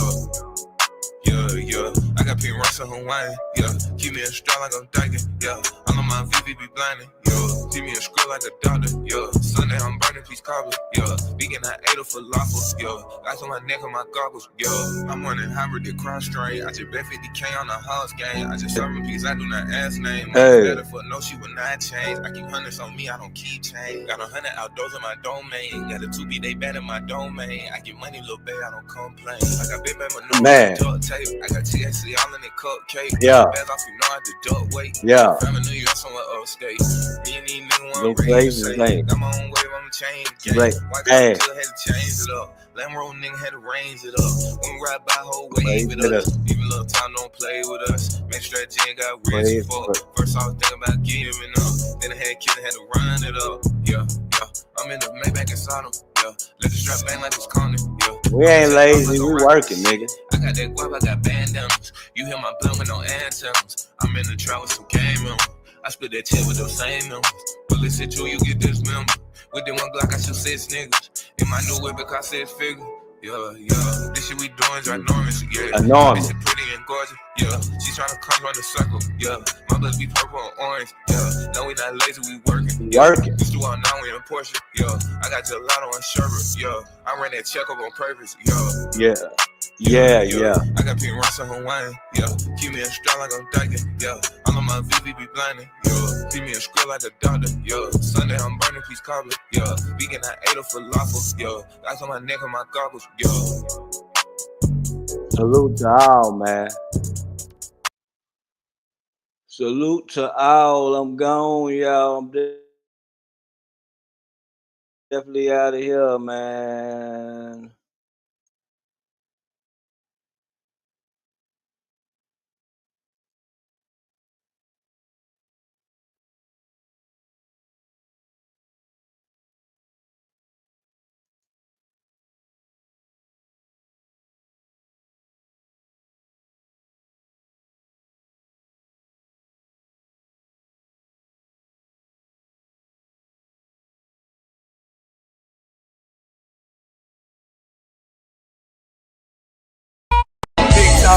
I got pink rocks in Hawaii, yeah. Keep me in stride like I'm dyking, yeah. I know my VV be blinding, yeah. Keep me in screw like a doctor, yeah. Sunday I'm burning piece cobbler, yeah. Vegan I ate a falafel, yeah. Ice on my neck and my goggles, yeah. I'm running hybrid to cross strain. I just bet 50K on the house game. I just serve a piece, I do not ask name. Hey. Better for no, she would not change. I keep hundreds on me, I don't keep change. Got 100 outdoors in my domain. Got a 2B, they bad in my domain. I get money, little babe, I don't complain. I got big man, but no Man. duct tape. I got THC all in the cupcake. Yeah. Bags off, you know I did duck weight. Yeah. I'm in New York, somewhere upstate. Me and these niggas Them want to crazy raise things. got my own wave, I'm change. Right. White Hey. girl had to change it up. Lamb roll nigga had to range it up. When we ride by whole wave Raise it it up. up. Even little time don't play with us. Make sure that Jen got Raise rich for. First I was thinking about giving up. Then I had kids that had to run it up. Yeah. I'm in the Maybach inside them. Yeah. Let the strap bang like it's Connie. Yeah. We ain't lazy, we working, nigga. I got that guap, I got bandanas. You hear my blunt with no antennas. I'm in the trap with some game members. I split that tip with those same members. But listen to you get this member. With the one Glock, I shoot 6 niggas. In my new whip, it cost 6 figures. Yeah. This shit we doing is ginormous, yeah. Enormous. My bitch is pretty and gorgeous, yeah. She tryna come run the circle, yeah. My bitch be purple and orange, yeah. No, we not lazy, we working. Yeah. Used to walk, now we in Porsche, yeah. I got gelato and sherbet, yeah. I ran that check up on purpose, yeah. Yeah. I got pink rocks in Hawaii, yeah. Keep me in stride like I'm dyking, yeah. I know my VV be blinding, yeah. Keep me in screw like a doctor, yeah. Sunday I'm burning piece cobbler, yeah. Vegan I ate a falafel, yeah. Ice on my neck and my goggles, yeah. Salute to all, man. Salute to all. I'm gone, y'all. I'm definitely out of here, man.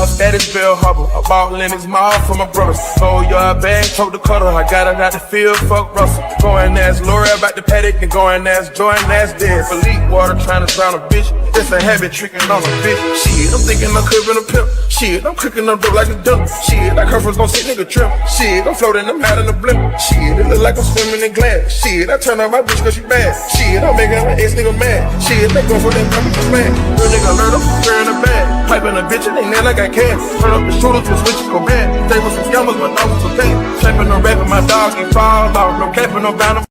Status Bill Hubble, I bought Lennox Mall for my brothers. Sold your bag, told the cutter, I got it out the field, fuck Russell. Going ask L'Oreal about the paddock, and going ask Jordan, that's dead. Elite water trying to drown a bitch, it's a habit tricking on a bitch. Shit, I'm thinking I'm clipping a pimp. Shit, I'm cooking up dope like a dump. Shit, like her first gon' sit nigga trim. Shit, I'm floating, I'm out in the blimp. Shit, it look like I'm swimming in glass. Shit, I turn on my bitch cause she bad. Shit, I'm making my ex nigga mad. Shit, they go for that coming from man. Real nigga learn up, wearing a bag. Piping a bitch and they nail like I can. Turn up the shooters with switches go bad. They was some scammers, but no was okay. Slapping no rap with my dog, he fall off. No capping, no bound.